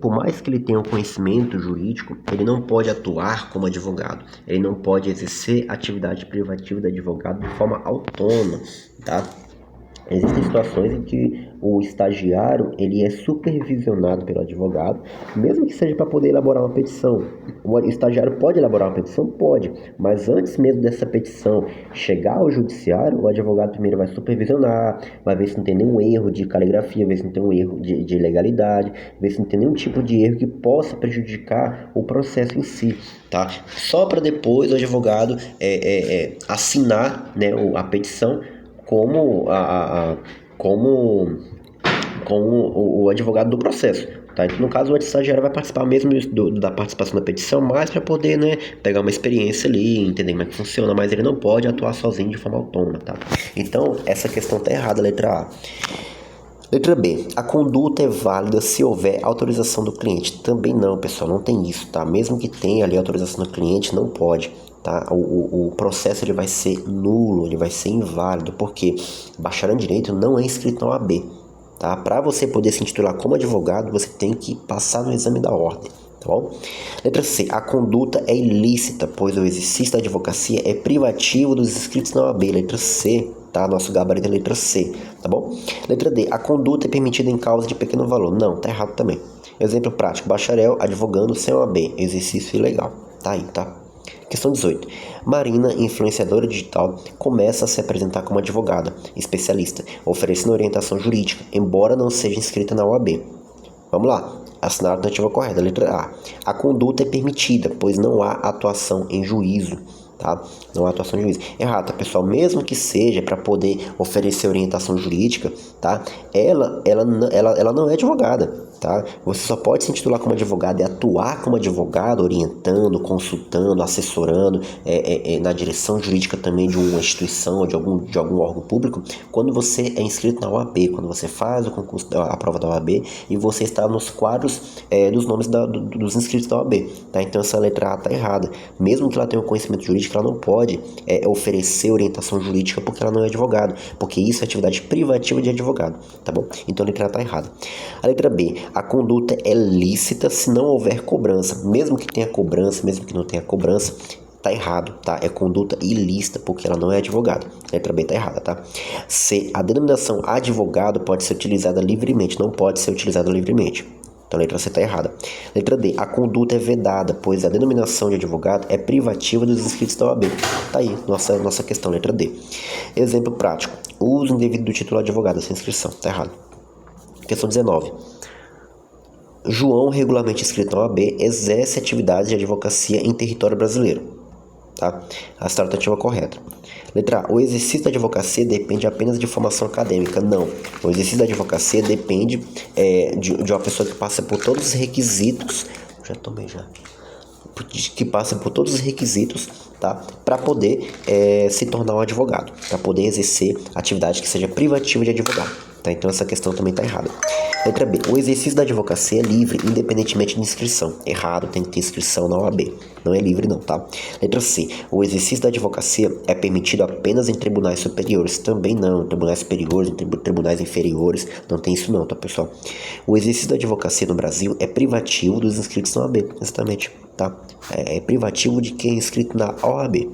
Por mais que ele tenha um conhecimento jurídico, ele não pode atuar como advogado. Ele não pode exercer atividade privativa de advogado de forma autônoma, tá? Existem situações em que o estagiário ele é supervisionado pelo advogado, mesmo que seja para poder elaborar uma petição. O estagiário pode elaborar uma petição? Pode, mas antes mesmo dessa petição chegar ao judiciário, o advogado primeiro vai supervisionar, vai ver se não tem nenhum erro de caligrafia, ver se não tem um erro de legalidade, ver se não tem nenhum tipo de erro que possa prejudicar o processo em si, tá? Só para depois o advogado assinar, né, a petição como o advogado do processo, tá? Então, no caso, o estagiário vai participar mesmo da participação da petição, mas para poder, né, pegar uma experiência ali, entender como é que funciona, mas ele não pode atuar sozinho de forma autônoma, tá? Então, essa questão tá errada, letra A. Letra B. A conduta é válida se houver autorização do cliente. Também não, pessoal, não tem isso, tá? Mesmo que tenha ali autorização do cliente, não pode. Tá? O processo ele vai ser nulo, ele vai ser inválido, porque bacharel em Direito não é inscrito na OAB. Tá? Para você poder se intitular como advogado, você tem que passar no exame da ordem. Tá bom? Letra C. A conduta é ilícita, pois o exercício da advocacia é privativo dos inscritos na OAB. Letra C. Tá? Nosso gabarito é letra C. Tá bom? Letra D. A conduta é permitida em causa de pequeno valor. Não, tá errado também. Exemplo prático. Bacharel advogando sem OAB. Exercício ilegal. Tá aí, tá? Questão 18. Marina, influenciadora digital, começa a se apresentar como advogada, especialista, oferecendo orientação jurídica, embora não seja inscrita na OAB. Vamos lá. Assinar a alternativa correta. Letra A. A conduta é permitida, pois não há atuação em juízo. Tá? Não há atuação em juízo. Errado, tá, pessoal? Mesmo que seja para poder oferecer orientação jurídica, tá? Ela não é advogada. Tá? Você só pode se intitular como advogado e atuar como advogado, orientando, consultando, assessorando na direção jurídica também de uma instituição ou de algum órgão público, quando você é inscrito na OAB, quando você faz o concurso, a prova da OAB e você está nos quadros dos nomes dos inscritos da OAB. Tá? Então essa letra A está errada. Mesmo que ela tenha um conhecimento jurídico, ela não pode oferecer orientação jurídica porque ela não é advogado, porque isso é atividade privativa de advogado. Tá bom? Então a letra A está errada. A letra B. A conduta é lícita se não houver cobrança. Mesmo que tenha cobrança, mesmo que não tenha cobrança, tá errado, tá? É conduta ilícita, porque ela não é advogado. Letra B tá errada, tá? C, a denominação advogado pode ser utilizada livremente, não pode ser utilizada livremente. Então a letra C tá errada. Letra D, a conduta é vedada, pois a denominação de advogado é privativa dos inscritos da OAB. Tá aí, nossa questão, letra D. Exemplo prático, o uso indevido do título advogado sem inscrição, tá errado. Questão 19. João, regularmente inscrito na OAB, exerce atividades de advocacia em território brasileiro. Tá? A alternativa correta. Letra A. O exercício da advocacia depende apenas de formação acadêmica. Não. O exercício da advocacia depende de uma pessoa que passa por todos os requisitos. Que passa por todos os requisitos, tá? Para poder se tornar um advogado. Para poder exercer atividade que seja privativa de advogado. Tá? Então essa questão também está errada. Letra B. O exercício da advocacia é livre, independentemente de inscrição. Errado, tem que ter inscrição na OAB. Não é livre não, tá? Letra C. O exercício da advocacia é permitido apenas em tribunais superiores. Também não. Em tribunais superiores, em tribunais inferiores. Não tem isso não, tá, pessoal? O exercício da advocacia no Brasil é privativo dos inscritos na OAB. Exatamente, tá? É privativo de quem é inscrito na OAB.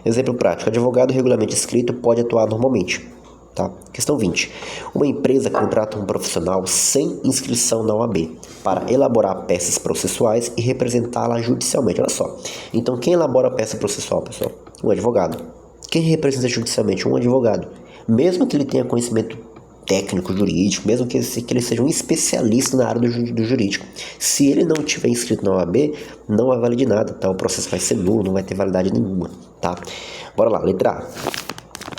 Exemplo prático. Advogado regularmente inscrito pode atuar normalmente. Tá? Questão 20. Uma empresa contrata um profissional sem inscrição na OAB para elaborar peças processuais e representá-la judicialmente. Olha só. Então, quem elabora a peça processual, pessoal? Um advogado. Quem representa judicialmente? Um advogado. Mesmo que ele tenha conhecimento técnico, jurídico, mesmo que ele seja um especialista na área do jurídico. Se ele não tiver inscrito na OAB, não vai valer de nada, tá? O processo vai ser nulo, não vai ter validade nenhuma, tá? Bora lá, letra A.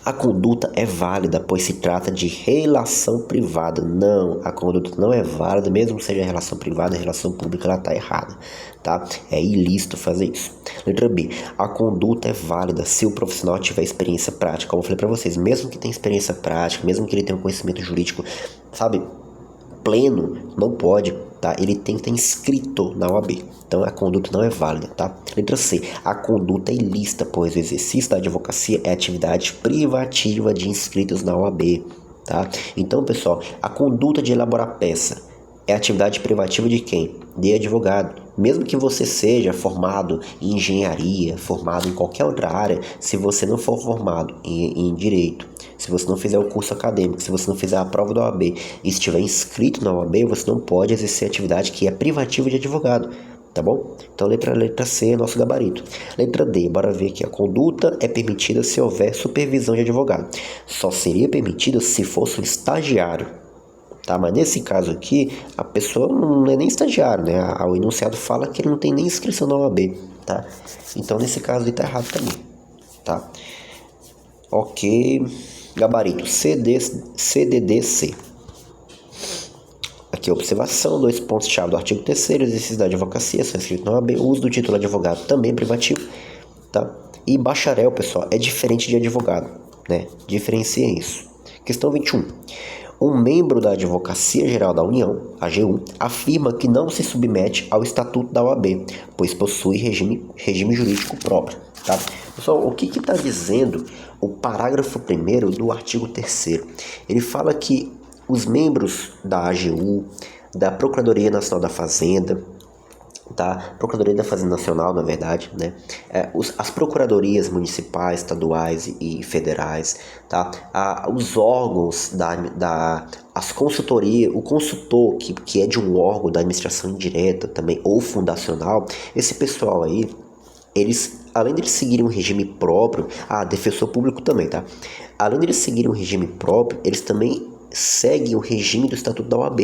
A conduta é válida, pois se trata de relação privada. Não, a conduta não é válida, mesmo que seja relação privada, relação pública, ela está errada, tá? É ilícito fazer isso. Letra B. A conduta é válida se o profissional tiver experiência prática. Como eu falei para vocês, mesmo que tenha experiência prática, mesmo que ele tenha um conhecimento jurídico, sabe, pleno, não pode, tá? Ele tem que estar inscrito na OAB. Então a conduta não é válida, tá? Letra C. A conduta é ilícita, pois o exercício da advocacia é atividade privativa de inscritos na OAB, tá? Então, pessoal, a conduta de elaborar peça é atividade privativa de quem? De advogado. Mesmo que você seja formado em engenharia, formado em qualquer outra área, se você não for formado em direito, se você não fizer o curso acadêmico, se você não fizer a prova da OAB e estiver inscrito na OAB, você não pode exercer atividade que é privativa de advogado, tá bom? Então letra C é nosso gabarito. Letra D, bora ver aqui. A conduta é permitida se houver supervisão de advogado. Só seria permitida se fosse um estagiário, tá? Mas nesse caso aqui, a pessoa não é nem estagiário, né? O enunciado fala que ele não tem nem inscrição na OAB, tá? Então nesse caso ele tá errado também, tá? Ok, gabarito CDDC. Aqui a observação, 2 pontos-chave do artigo 3º, exercício da advocacia, são escritos na OAB, o uso do título de advogado também é privativo, tá? E bacharel, pessoal, é diferente de advogado, né? Diferencia isso. Questão 21. Um membro da Advocacia Geral da União, AGU, afirma que não se submete ao Estatuto da OAB, pois possui regime jurídico próprio, tá? Pessoal, o que está dizendo o parágrafo 1º do artigo 3º? Ele fala que os membros da AGU, da Procuradoria Nacional da Fazenda, tá? Procuradoria da Fazenda Nacional, na verdade, né? As procuradorias municipais, estaduais e federais, tá? Os órgãos as consultorias, o consultor que é de um órgão da administração indireta também, ou fundacional, esse pessoal aí, eles, além de eles seguirem um regime próprio, defensor público também, tá? Além de eles seguirem um regime próprio, eles também seguem o regime do Estatuto da OAB,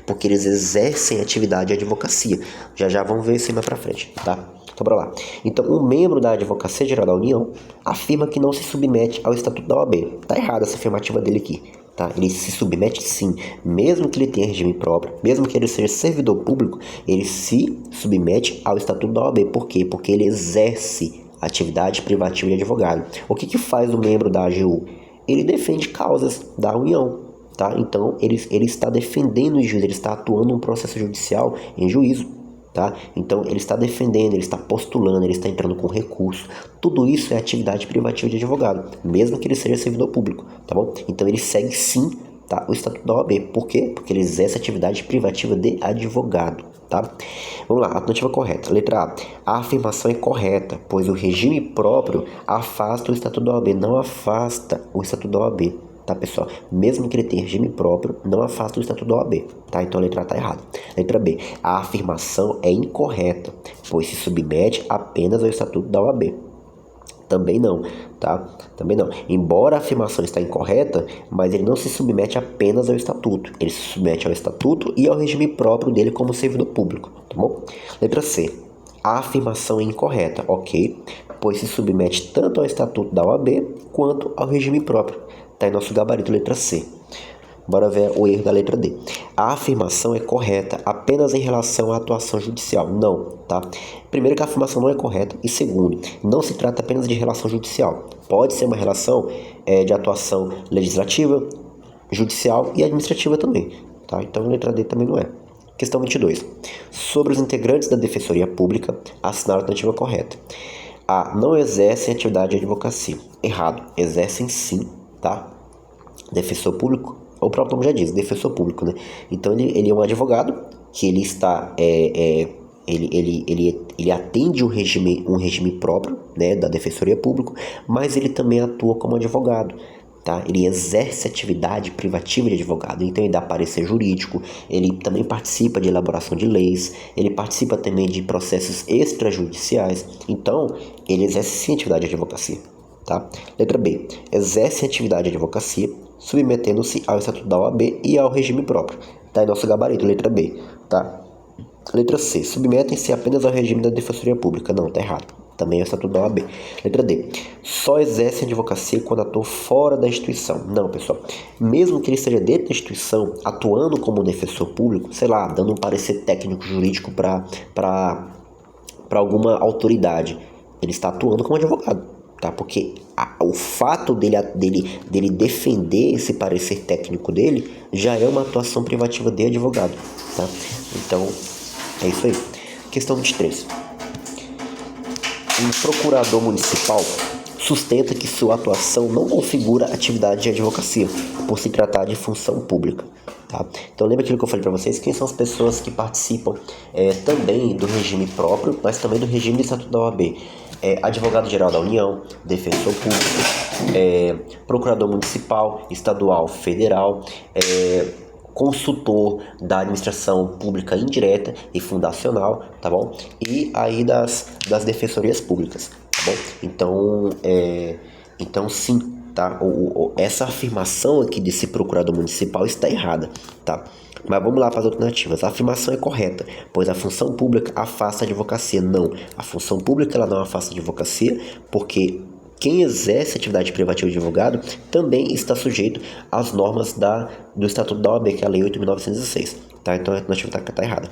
porque eles exercem atividade de advocacia. Já vamos ver isso aí mais pra frente, tá? Então, bora lá. Então, um membro da Advocacia Geral da União afirma que não se submete ao Estatuto da OAB. Tá errada essa afirmativa dele aqui, tá? Ele se submete sim, mesmo que ele tenha regime próprio, mesmo que ele seja servidor público, ele se submete ao Estatuto da OAB. Por quê? Porque ele exerce atividade privativa de advogado. O que faz o membro da AGU? Ele defende causas da União, tá? Então ele está defendendo o juiz, ele está atuando um processo judicial em juízo, tá? Então ele está defendendo, ele está postulando, ele está entrando com recurso. Tudo isso é atividade privativa de advogado, mesmo que ele seja servidor público, tá bom? Então ele segue sim, tá, o Estatuto da OAB. Por quê? Porque ele exerce atividade privativa de advogado, tá? Vamos lá, alternativa correta. Letra A. A afirmação é correta, pois o regime próprio afasta o Estatuto da OAB, não afasta o Estatuto da OAB, tá, pessoal? Mesmo que ele tenha regime próprio, não afasta o Estatuto da OAB, tá? Então a letra A tá errada. Letra B. A afirmação é incorreta, pois se submete apenas ao Estatuto da OAB. Também não, tá? Também não. Embora a afirmação está incorreta, mas ele não se submete apenas ao Estatuto. Ele se submete ao Estatuto e ao regime próprio dele como servidor público, tá bom? Letra C. A afirmação é incorreta, ok? Pois se submete tanto ao Estatuto da OAB quanto ao regime próprio. Tá em nosso gabarito, letra C. Bora ver o erro da letra D. A afirmação é correta apenas em relação à atuação judicial. Não, tá? Primeiro que a afirmação não é correta. E segundo, não se trata apenas de relação judicial. Pode ser uma relação de atuação legislativa, judicial e administrativa também, tá? Então a letra D também não é. Questão 22. Sobre os integrantes da Defensoria Pública, assinar a alternativa correta. A. Não exercem atividade de advocacia. Errado. Exercem sim, tá? Defensor público, o próprio nome já diz, defensor público, né? Então ele é um advogado que ele está ele atende um regime próprio, né, da Defensoria Pública, mas ele também atua como advogado, tá? Ele exerce atividade privativa de advogado, então ele dá parecer jurídico, ele também participa de elaboração de leis, ele participa também de processos extrajudiciais, então ele exerce sim atividade de advocacia, tá? Letra B. Exerce atividade de advocacia, submetendo-se ao Estatuto da OAB e ao regime próprio. Tá em nosso gabarito, letra B, tá? Letra C. Submetem-se apenas ao regime da Defensoria Pública. Não, tá errado. Também é o Estatuto da OAB. Letra D. Só exerce advocacia quando atua fora da instituição. Não, pessoal. Mesmo que ele esteja dentro da instituição, atuando como defensor público, sei lá, dando um parecer técnico jurídico para alguma autoridade, ele está atuando como advogado. Tá? Porque o fato dele defender esse parecer técnico dele já é uma atuação privativa de advogado, tá? Então, é isso aí. Questão 23. Um procurador municipal sustenta que sua atuação não configura atividade de advocacia, por se tratar de função pública. Tá? Então lembra aquilo que eu falei para vocês? Quem são as pessoas que participam também do regime próprio, mas também do regime do Estatuto da OAB? Advogado-geral da União, defensor público, procurador municipal, estadual, federal, consultor da administração pública indireta e fundacional, tá bom? E aí das defensorias públicas, tá bom? Então sim, tá? Essa afirmação aqui desse procurador municipal está errada, tá? Mas vamos lá para as alternativas. A afirmação é correta, pois a função pública afasta a advocacia. Não, a função pública ela não afasta a advocacia, porque quem exerce atividade privativa de advogado também está sujeito às normas do Estatuto da OAB, que é a Lei 8.906. Tá? Então a alternativa está errada.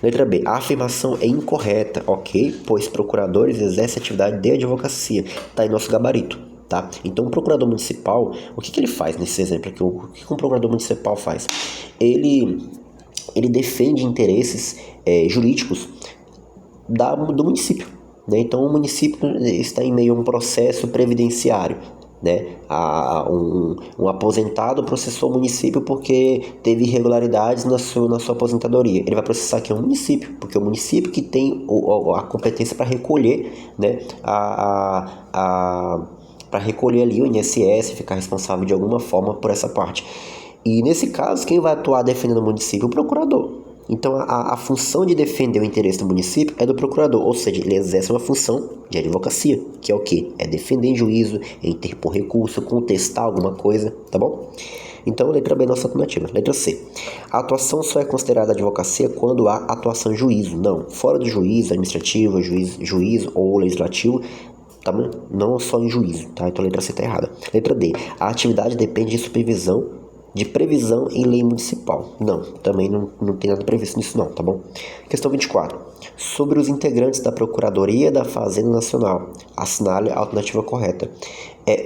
Letra B. A afirmação é incorreta, ok? Pois procuradores exercem atividade de advocacia. Está em nosso gabarito. Tá? Então o procurador municipal, o que ele faz nesse exemplo aqui? O que um procurador municipal faz? Ele defende interesses jurídicos do município, né? Então o município está em meio a um processo previdenciário, né? Um aposentado processou o município porque teve irregularidades na sua aposentadoria. Ele vai processar aqui o município, porque é o município que tem a competência para recolher, né, para recolher ali o INSS, ficar responsável de alguma forma por essa parte. E nesse caso, quem vai atuar defendendo o município? O procurador. Então a função de defender o interesse do município é do procurador, ou seja, ele exerce uma função de advocacia, que é o quê? É defender em juízo, é interpor recurso, contestar alguma coisa, tá bom? Então, letra B é nossa alternativa. Letra C. A atuação só é considerada advocacia quando há atuação em juízo. Não, fora do juízo administrativo, juízo ou legislativo, tá? Não só em juízo, tá? Então a letra C está errada. Letra D. A atividade depende de supervisão, de previsão em lei municipal. Não, também não tem nada previsto nisso não, tá bom? Questão 24. Sobre os integrantes da Procuradoria da Fazenda Nacional, assinale a alternativa correta.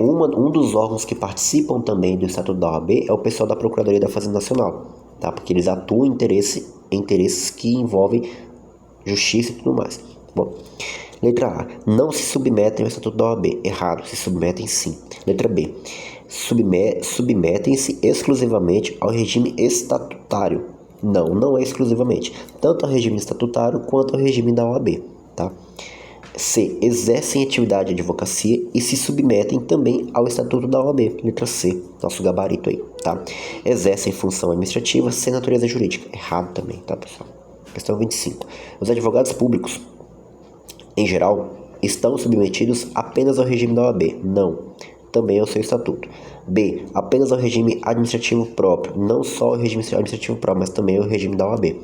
Um dos órgãos que participam também do Estatuto da OAB é o pessoal da Procuradoria da Fazenda Nacional, tá? Porque eles atuam em interesses que envolvem justiça e tudo mais, tá bom? Letra A. Não se submetem ao Estatuto da OAB. Errado, se submetem sim. Letra B. Submetem-se exclusivamente ao regime estatutário. Não, não é exclusivamente. Tanto ao regime estatutário quanto ao regime da OAB, tá? C. Exercem atividade de advocacia e se submetem também ao Estatuto da OAB. Letra C, nosso gabarito aí, tá? Exercem função administrativa sem natureza jurídica. Errado também, tá, pessoal? Questão 25. Os advogados públicos, em geral, estão submetidos apenas ao regime da OAB? Não. Também ao seu estatuto. B. Apenas ao regime administrativo próprio, não só ao regime administrativo próprio, mas também ao regime da OAB.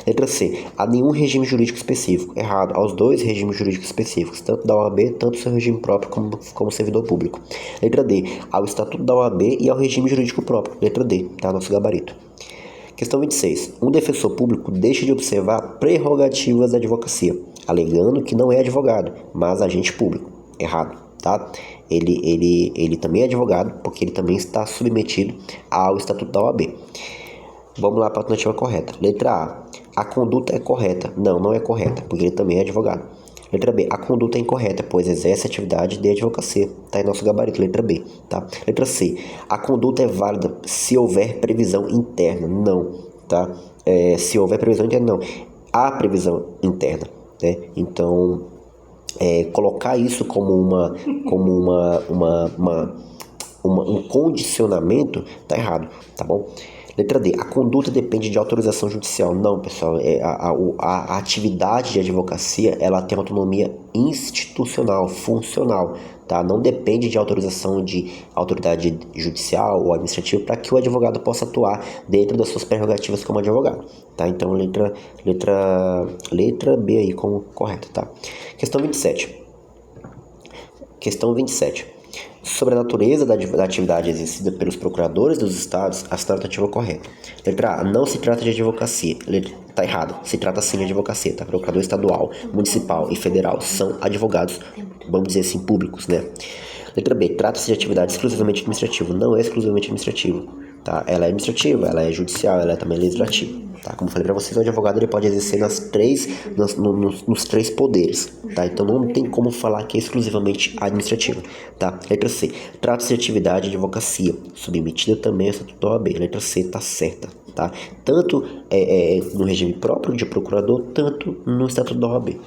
Letra C. A nenhum regime jurídico específico. Errado. Aos dois regimes jurídicos específicos, tanto da OAB, tanto seu regime próprio como servidor público. Letra D. Ao estatuto da OAB e ao regime jurídico próprio. Letra D. Tá? Nosso gabarito. Questão 26. Um defensor público deixa de observar prerrogativas da advocacia, alegando que não é advogado, mas agente público. Errado, tá? Ele também é advogado, porque ele também está submetido ao Estatuto da OAB. Vamos lá para a alternativa correta. Letra A. A conduta é correta. Não, não é correta, porque ele também é advogado. Letra B. A conduta é incorreta, pois exerce atividade de advocacia. Tá em nosso gabarito, letra B. Tá? Letra C. A conduta é válida se houver previsão interna. Não, tá? Se houver previsão interna, não. Há previsão interna, né? Então, colocar isso como um condicionamento tá errado, tá bom? Letra D. A conduta depende de autorização judicial. Não, pessoal. A atividade de advocacia, ela tem autonomia institucional, funcional, tá? Não depende de autorização de autoridade judicial ou administrativa para que o advogado possa atuar dentro das suas prerrogativas como advogado, tá? Então, letra B aí como correta, tá? Questão 27. Questão 27. Sobre a natureza da atividade exercida pelos procuradores dos estados, a alternativa correta. Letra A. Não se trata de advocacia. Tá errado. Se trata sim de advocacia, tá? Procurador estadual, municipal e federal são advogados, vamos dizer assim, públicos, né? Letra B. Trata-se de atividade exclusivamente administrativa. Não é exclusivamente administrativa, tá? Ela é administrativa, ela é judicial, ela é também legislativa. Tá? Como eu falei para vocês, o advogado ele pode exercer nos três poderes, tá? Então não tem como falar que é exclusivamente administrativa, tá? Letra C. Trata-se de atividade de advocacia, submetida também ao Estatuto da OAB. Letra C tá certa, tá? Tanto no regime próprio de procurador, tanto no Estatuto da OAB.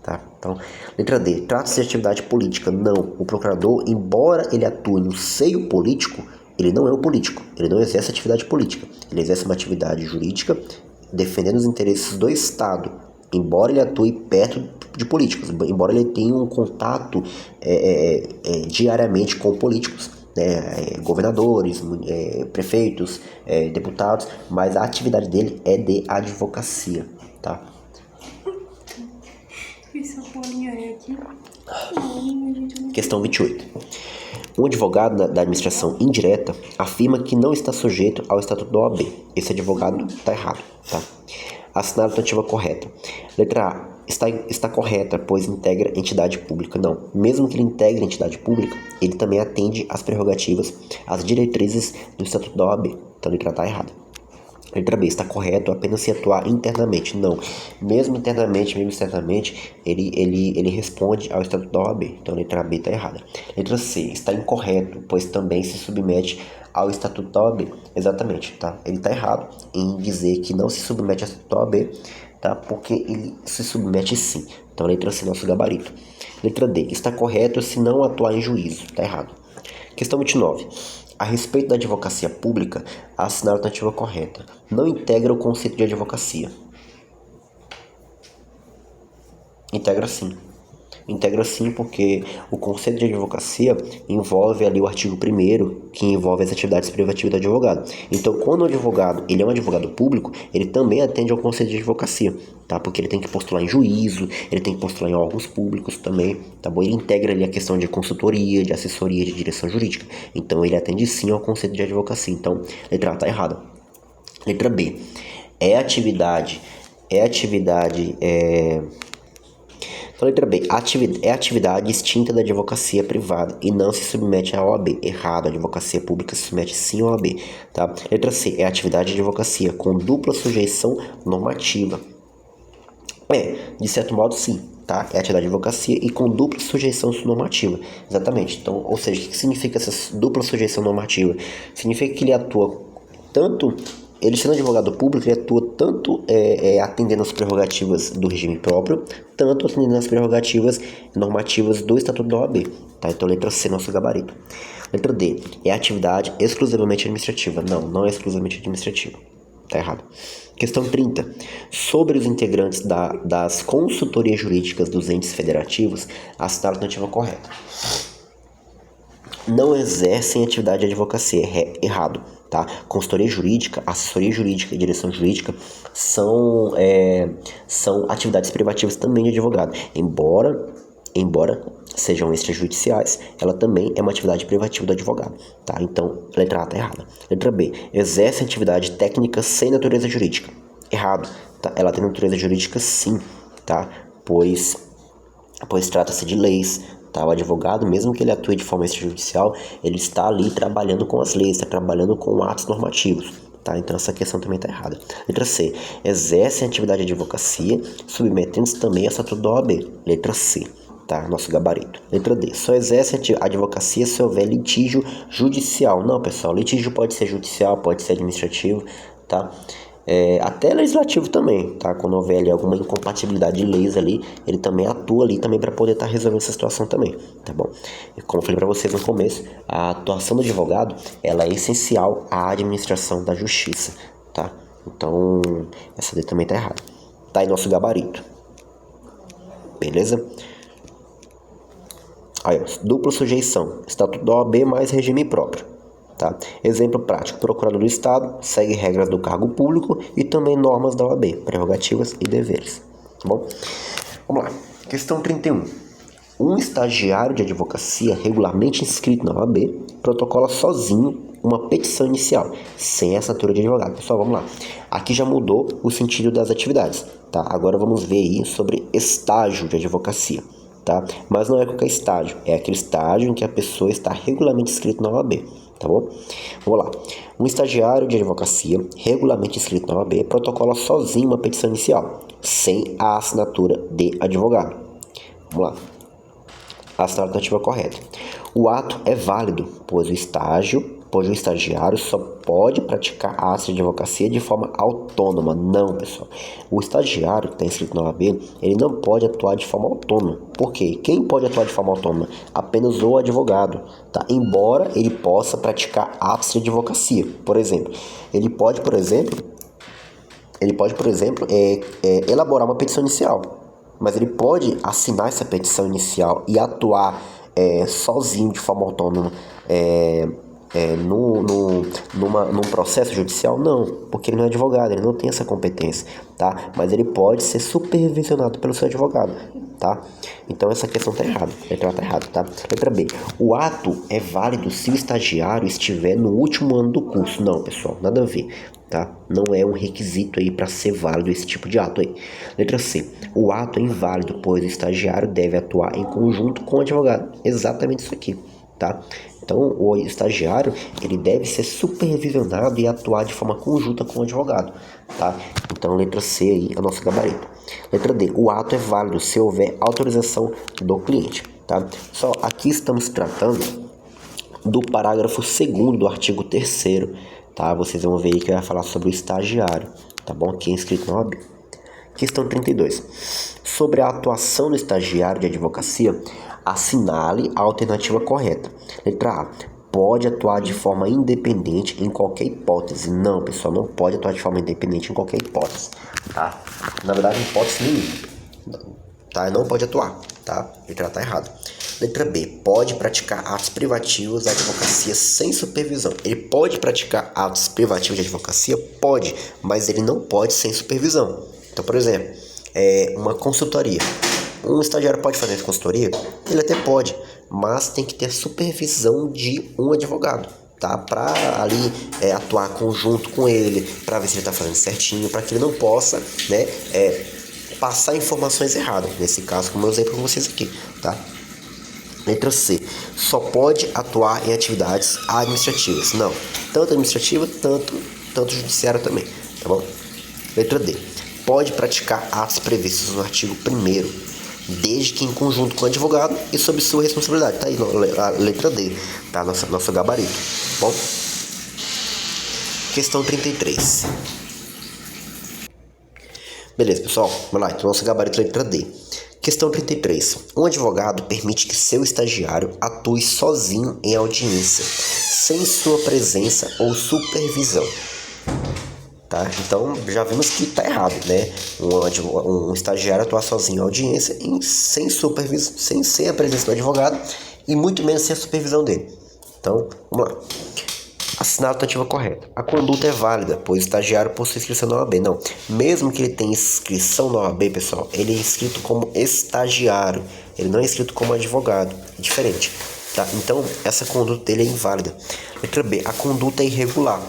Tá? Então, letra D. Trata-se de atividade política. Não. O procurador, embora ele atue no seio político, ele não é um político, ele não exerce atividade política, ele exerce uma atividade jurídica defendendo os interesses do Estado, embora ele atue perto de políticos, embora ele tenha um contato diariamente com políticos, né, governadores, prefeitos, deputados, mas a atividade dele é de advocacia, tá? Questão 28. Um advogado da administração indireta afirma que não está sujeito ao Estatuto da OAB. Esse advogado está errado, tá? Assinar a alternativa correta. Letra A. Está correta, pois integra entidade pública. Não. Mesmo que ele integre entidade pública, ele também atende às prerrogativas, às diretrizes do Estatuto da OAB. Então, a letra A está errada. Letra B. Está correto apenas se atuar internamente. Não. Mesmo internamente, mesmo externamente, ele responde ao Estatuto da OAB. Então, a letra B está errada. Letra C. Está incorreto, pois também se submete ao Estatuto da OAB. Exatamente, tá? Ele está errado em dizer que não se submete ao Estatuto da OAB, tá? Porque ele se submete sim. Então, a letra C, nosso gabarito. Letra D. Está correto se não atuar em juízo. Está errado. Questão 29. A respeito da advocacia pública, assinar a alternativa correta. Não integra o conceito de advocacia. Integra sim. Integra sim porque o conceito de advocacia envolve ali o artigo 1º, que envolve as atividades privativas do advogado. Então, quando o advogado ele é um advogado público, ele também atende ao conceito de advocacia, tá? Porque ele tem que postular em juízo, ele tem que postular em órgãos públicos também, tá bom? Ele integra ali a questão de consultoria, de assessoria, de direção jurídica. Então, ele atende sim ao conceito de advocacia. Então, letra A tá errada. Letra B. Então, letra B. É atividade distinta da advocacia privada e não se submete à OAB. Errado. A advocacia pública se submete sim à OAB. Tá? Letra C. É atividade de advocacia com dupla sujeição normativa. De certo modo, sim. Tá? É atividade de advocacia e com dupla sujeição normativa. Exatamente. Então, ou seja, o que significa essa dupla sujeição normativa? Significa que ele atua tanto ele sendo advogado público, ele atua tanto atendendo às prerrogativas do regime próprio, tanto atendendo às prerrogativas normativas do Estatuto da OAB. Tá? Então, letra C, nosso gabarito. Letra D, é atividade exclusivamente administrativa. Não, não é exclusivamente administrativa. Tá errado. Questão 30. Sobre os integrantes das consultorias jurídicas dos entes federativos, a alternativa correta. Não exercem atividade de advocacia. Errado. Tá? Consultoria jurídica, assessoria jurídica e direção jurídica são atividades privativas também de advogado. Embora sejam extrajudiciais, ela também é uma atividade privativa do advogado. Tá? Então, letra A está errada. Letra B, exerce atividade técnica sem natureza jurídica. Errado. Tá? Ela tem natureza jurídica sim, tá? Pois trata-se de leis. Tá? O advogado, mesmo que ele atue de forma extrajudicial, ele está ali trabalhando com as leis, está trabalhando com atos normativos. Tá? Então essa questão também está errada. Letra C, exerce atividade de advocacia, submetendo-se também a estatuto da OAB. Letra C. Tá? Nosso gabarito. Letra D. Só exerce a advocacia se houver litígio judicial. Não, pessoal. Litígio pode ser judicial, pode ser administrativo, tá? Até legislativo também, tá? Quando houver ali alguma incompatibilidade de leis ali, ele também atua ali também para poder estar resolvendo essa situação também, tá bom? E como eu falei para vocês no começo, a atuação do advogado, ela é essencial à administração da justiça, tá? Então, essa D também tá errada. Tá aí nosso gabarito. Beleza? Aí, ó, dupla sujeição, Estatuto da OAB mais regime próprio. Tá? Exemplo prático, procurador do Estado segue regras do cargo público e também normas da OAB, prerrogativas e deveres. Tá bom? Vamos lá. Questão 31. Um estagiário de advocacia regularmente inscrito na OAB protocola sozinho uma petição inicial, sem assinatura de advogado. Pessoal, vamos lá. Aqui já mudou o sentido das atividades. Tá? Agora vamos ver aí sobre estágio de advocacia. Tá? Mas não é qualquer estágio, é aquele estágio em que a pessoa está regularmente inscrita na OAB. Tá bom? Vamos lá. Um estagiário de advocacia, regularmente inscrito na OAB, protocola sozinho uma petição inicial, sem a assinatura de advogado. Vamos lá. A alternativa correta. O ato é válido, pois o estagiário só pode praticar atos de advocacia de forma autônoma. Não, pessoal. O estagiário que está inscrito na OAB, ele não pode atuar de forma autônoma. Por quê? Quem pode atuar de forma autônoma? Apenas o advogado. Tá? Embora ele possa praticar atos de advocacia. Por exemplo, ele pode, por exemplo, elaborar uma petição inicial. Mas ele pode assinar essa petição inicial e atuar sozinho, de forma autônoma, num processo judicial? Não, porque ele não é advogado, ele não tem essa competência, tá? Mas ele pode ser supervisionado pelo seu advogado, tá? Então essa questão tá errada, letra A tá errada, tá? Letra B, o ato é válido se o estagiário estiver no último ano do curso. Não, pessoal, nada a ver, tá? Não é um requisito aí para ser válido esse tipo de ato aí. Letra C, o ato é inválido, pois o estagiário deve atuar em conjunto com o advogado. Exatamente isso aqui, tá? Então, o estagiário, ele deve ser supervisionado e atuar de forma conjunta com o advogado, tá? Então, letra C aí é o nosso gabarito. Letra D, o ato é válido se houver autorização do cliente, tá? Só aqui estamos tratando do parágrafo 2º do artigo 3º, tá? Vocês vão ver aí que vai falar sobre o estagiário, tá bom? Aqui é inscrito na OAB. Questão 32. Sobre a atuação do estagiário de advocacia, assinale a alternativa correta. Letra A. Pode atuar de forma independente em qualquer hipótese. Não, pessoal, não pode atuar de forma independente em qualquer hipótese, tá? Na verdade, hipótese nenhuma, tá? Não pode atuar, tá? Letra A tá errado. Letra B. Pode praticar atos privativos da advocacia sem supervisão. Ele pode praticar atos privativos de advocacia? Pode, mas ele não pode sem supervisão. Então, por exemplo, uma consultoria. Um estagiário pode fazer consultoria? Ele até pode, mas tem que ter supervisão de um advogado, tá? Para ali atuar conjunto com ele, para ver se ele está fazendo certinho, para que ele não possa, né, passar informações erradas. Nesse caso, como eu usei para vocês aqui, tá? Letra C. Só pode atuar em atividades administrativas. Não, tanto administrativa, tanto judiciário também, tá bom? Letra D. Pode praticar atos previstos no artigo 1º, desde que em conjunto com o advogado e sob sua responsabilidade. Tá aí a letra D, tá? Nosso gabarito, bom? Questão 33. Beleza, pessoal, vamos lá, então nosso gabarito letra D. Questão 33. Um advogado permite que seu estagiário atue sozinho em audiência, sem sua presença ou supervisão. Tá? Então, já vimos que está errado, né? Um estagiário atuar sozinho em audiência sem supervisão, sem a presença do advogado e muito menos sem a supervisão dele. Então, vamos lá. Assinar a alternativa correta. A conduta é válida, pois o estagiário possui inscrição na OAB. Não, mesmo que ele tenha inscrição na OAB, pessoal, ele é inscrito como estagiário. Ele não é inscrito como advogado. É diferente. Tá? Então, essa conduta dele é inválida. Letra B. A conduta é irregular,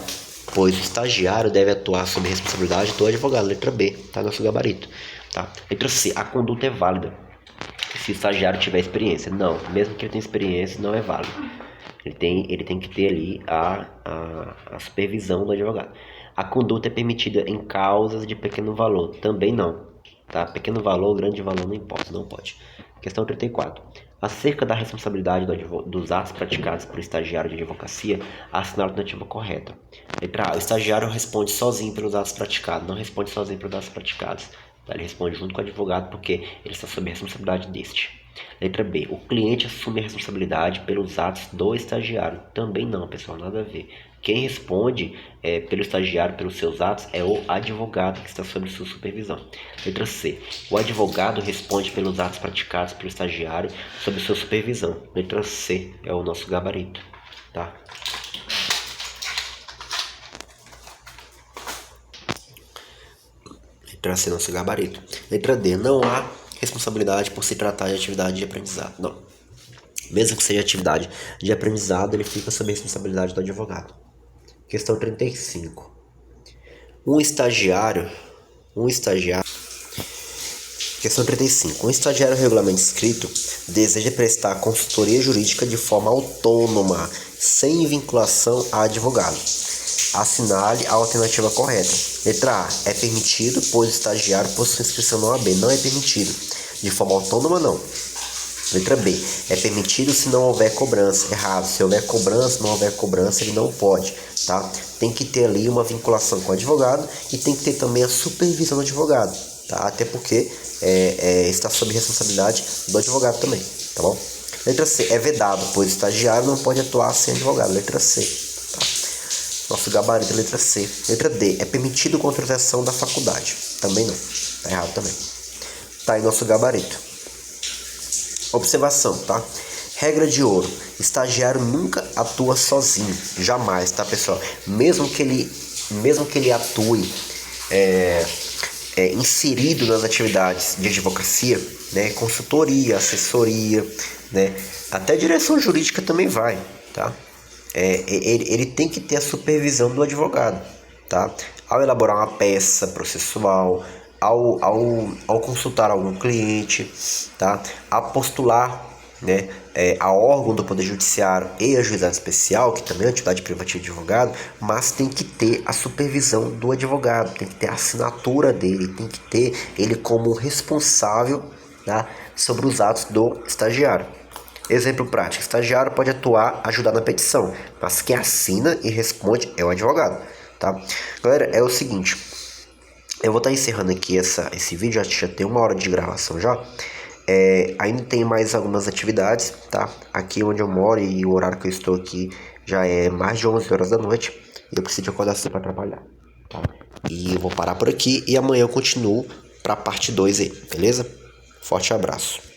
pois o estagiário deve atuar sob responsabilidade do advogado. Letra B. Tá? Nosso gabarito. Tá? Letra C. A conduta é válida se o estagiário tiver experiência. Não, mesmo que ele tenha experiência, não é válido. Ele tem que ter ali a supervisão do advogado. A conduta é permitida em causas de pequeno valor. Também não. Tá? Pequeno valor, grande valor, não importa. Não pode. Questão 34. Acerca da responsabilidade dos atos praticados por estagiário de advocacia, assinar a alternativa correta. Letra A. O estagiário responde sozinho pelos atos praticados. Não responde sozinho pelos atos praticados. Tá? Ele responde junto com o advogado porque ele está sob a responsabilidade deste. Letra B. O cliente assume a responsabilidade pelos atos do estagiário. Também não, pessoal, nada a ver. Quem responde pelo estagiário, pelos seus atos, é o advogado que está sob sua supervisão. Letra C. O advogado responde pelos atos praticados pelo estagiário sob sua supervisão. Letra C é o nosso gabarito. Tá? Letra C é nosso gabarito. Letra D. Não há responsabilidade por se tratar de atividade de aprendizado. Não. Mesmo que seja atividade de aprendizado, ele fica sob a responsabilidade do advogado. Questão 35. Um estagiário. Questão 35. Um estagiário regularmente inscrito deseja prestar consultoria jurídica de forma autônoma, sem vinculação a advogado. Assinale a alternativa correta. Letra A. É permitido, pois o estagiário possui inscrição na OAB. Não é permitido. De forma autônoma, não. Letra B. É permitido se não houver cobrança. Errado. Se houver cobrança, não houver cobrança, ele não pode. Tá? Tem que ter ali uma vinculação com o advogado e tem que ter também a supervisão do advogado. Tá? Até porque está sob responsabilidade do advogado também. Tá bom? Letra C. É vedado, pois o estagiário não pode atuar sem advogado. Letra C. Tá? Nosso gabarito é letra C. Letra D. É permitido contratação da faculdade. Também não. Tá errado também. Tá aí nosso gabarito. Observação, tá? Regra de ouro. Estagiário nunca atua sozinho. Jamais, tá, pessoal? Mesmo que ele atue inserido nas atividades de advocacia, né? Consultoria, assessoria, né? Até direção jurídica também vai, tá? Ele tem que ter a supervisão do advogado, tá? Ao elaborar uma peça processual, ao consultar algum cliente, tá? A postular, né, a órgão do Poder Judiciário e a Juizado Especial, que também é atividade privativa de advogado, mas tem que ter a supervisão do advogado, tem que ter a assinatura dele, tem que ter ele como responsável, tá, sobre os atos do estagiário. Exemplo prático, o estagiário pode atuar, ajudar na petição, mas quem assina e responde é o advogado, tá? Galera, é o seguinte, eu vou estar encerrando aqui esse vídeo, já tem 1 hora de gravação já. Ainda tem mais algumas atividades, tá? Aqui onde eu moro e o horário que eu estou aqui já é mais de 11 horas da noite e eu preciso de acordar cedo para trabalhar, tá? E eu vou parar por aqui e amanhã eu continuo para a parte 2 aí, beleza? Forte abraço.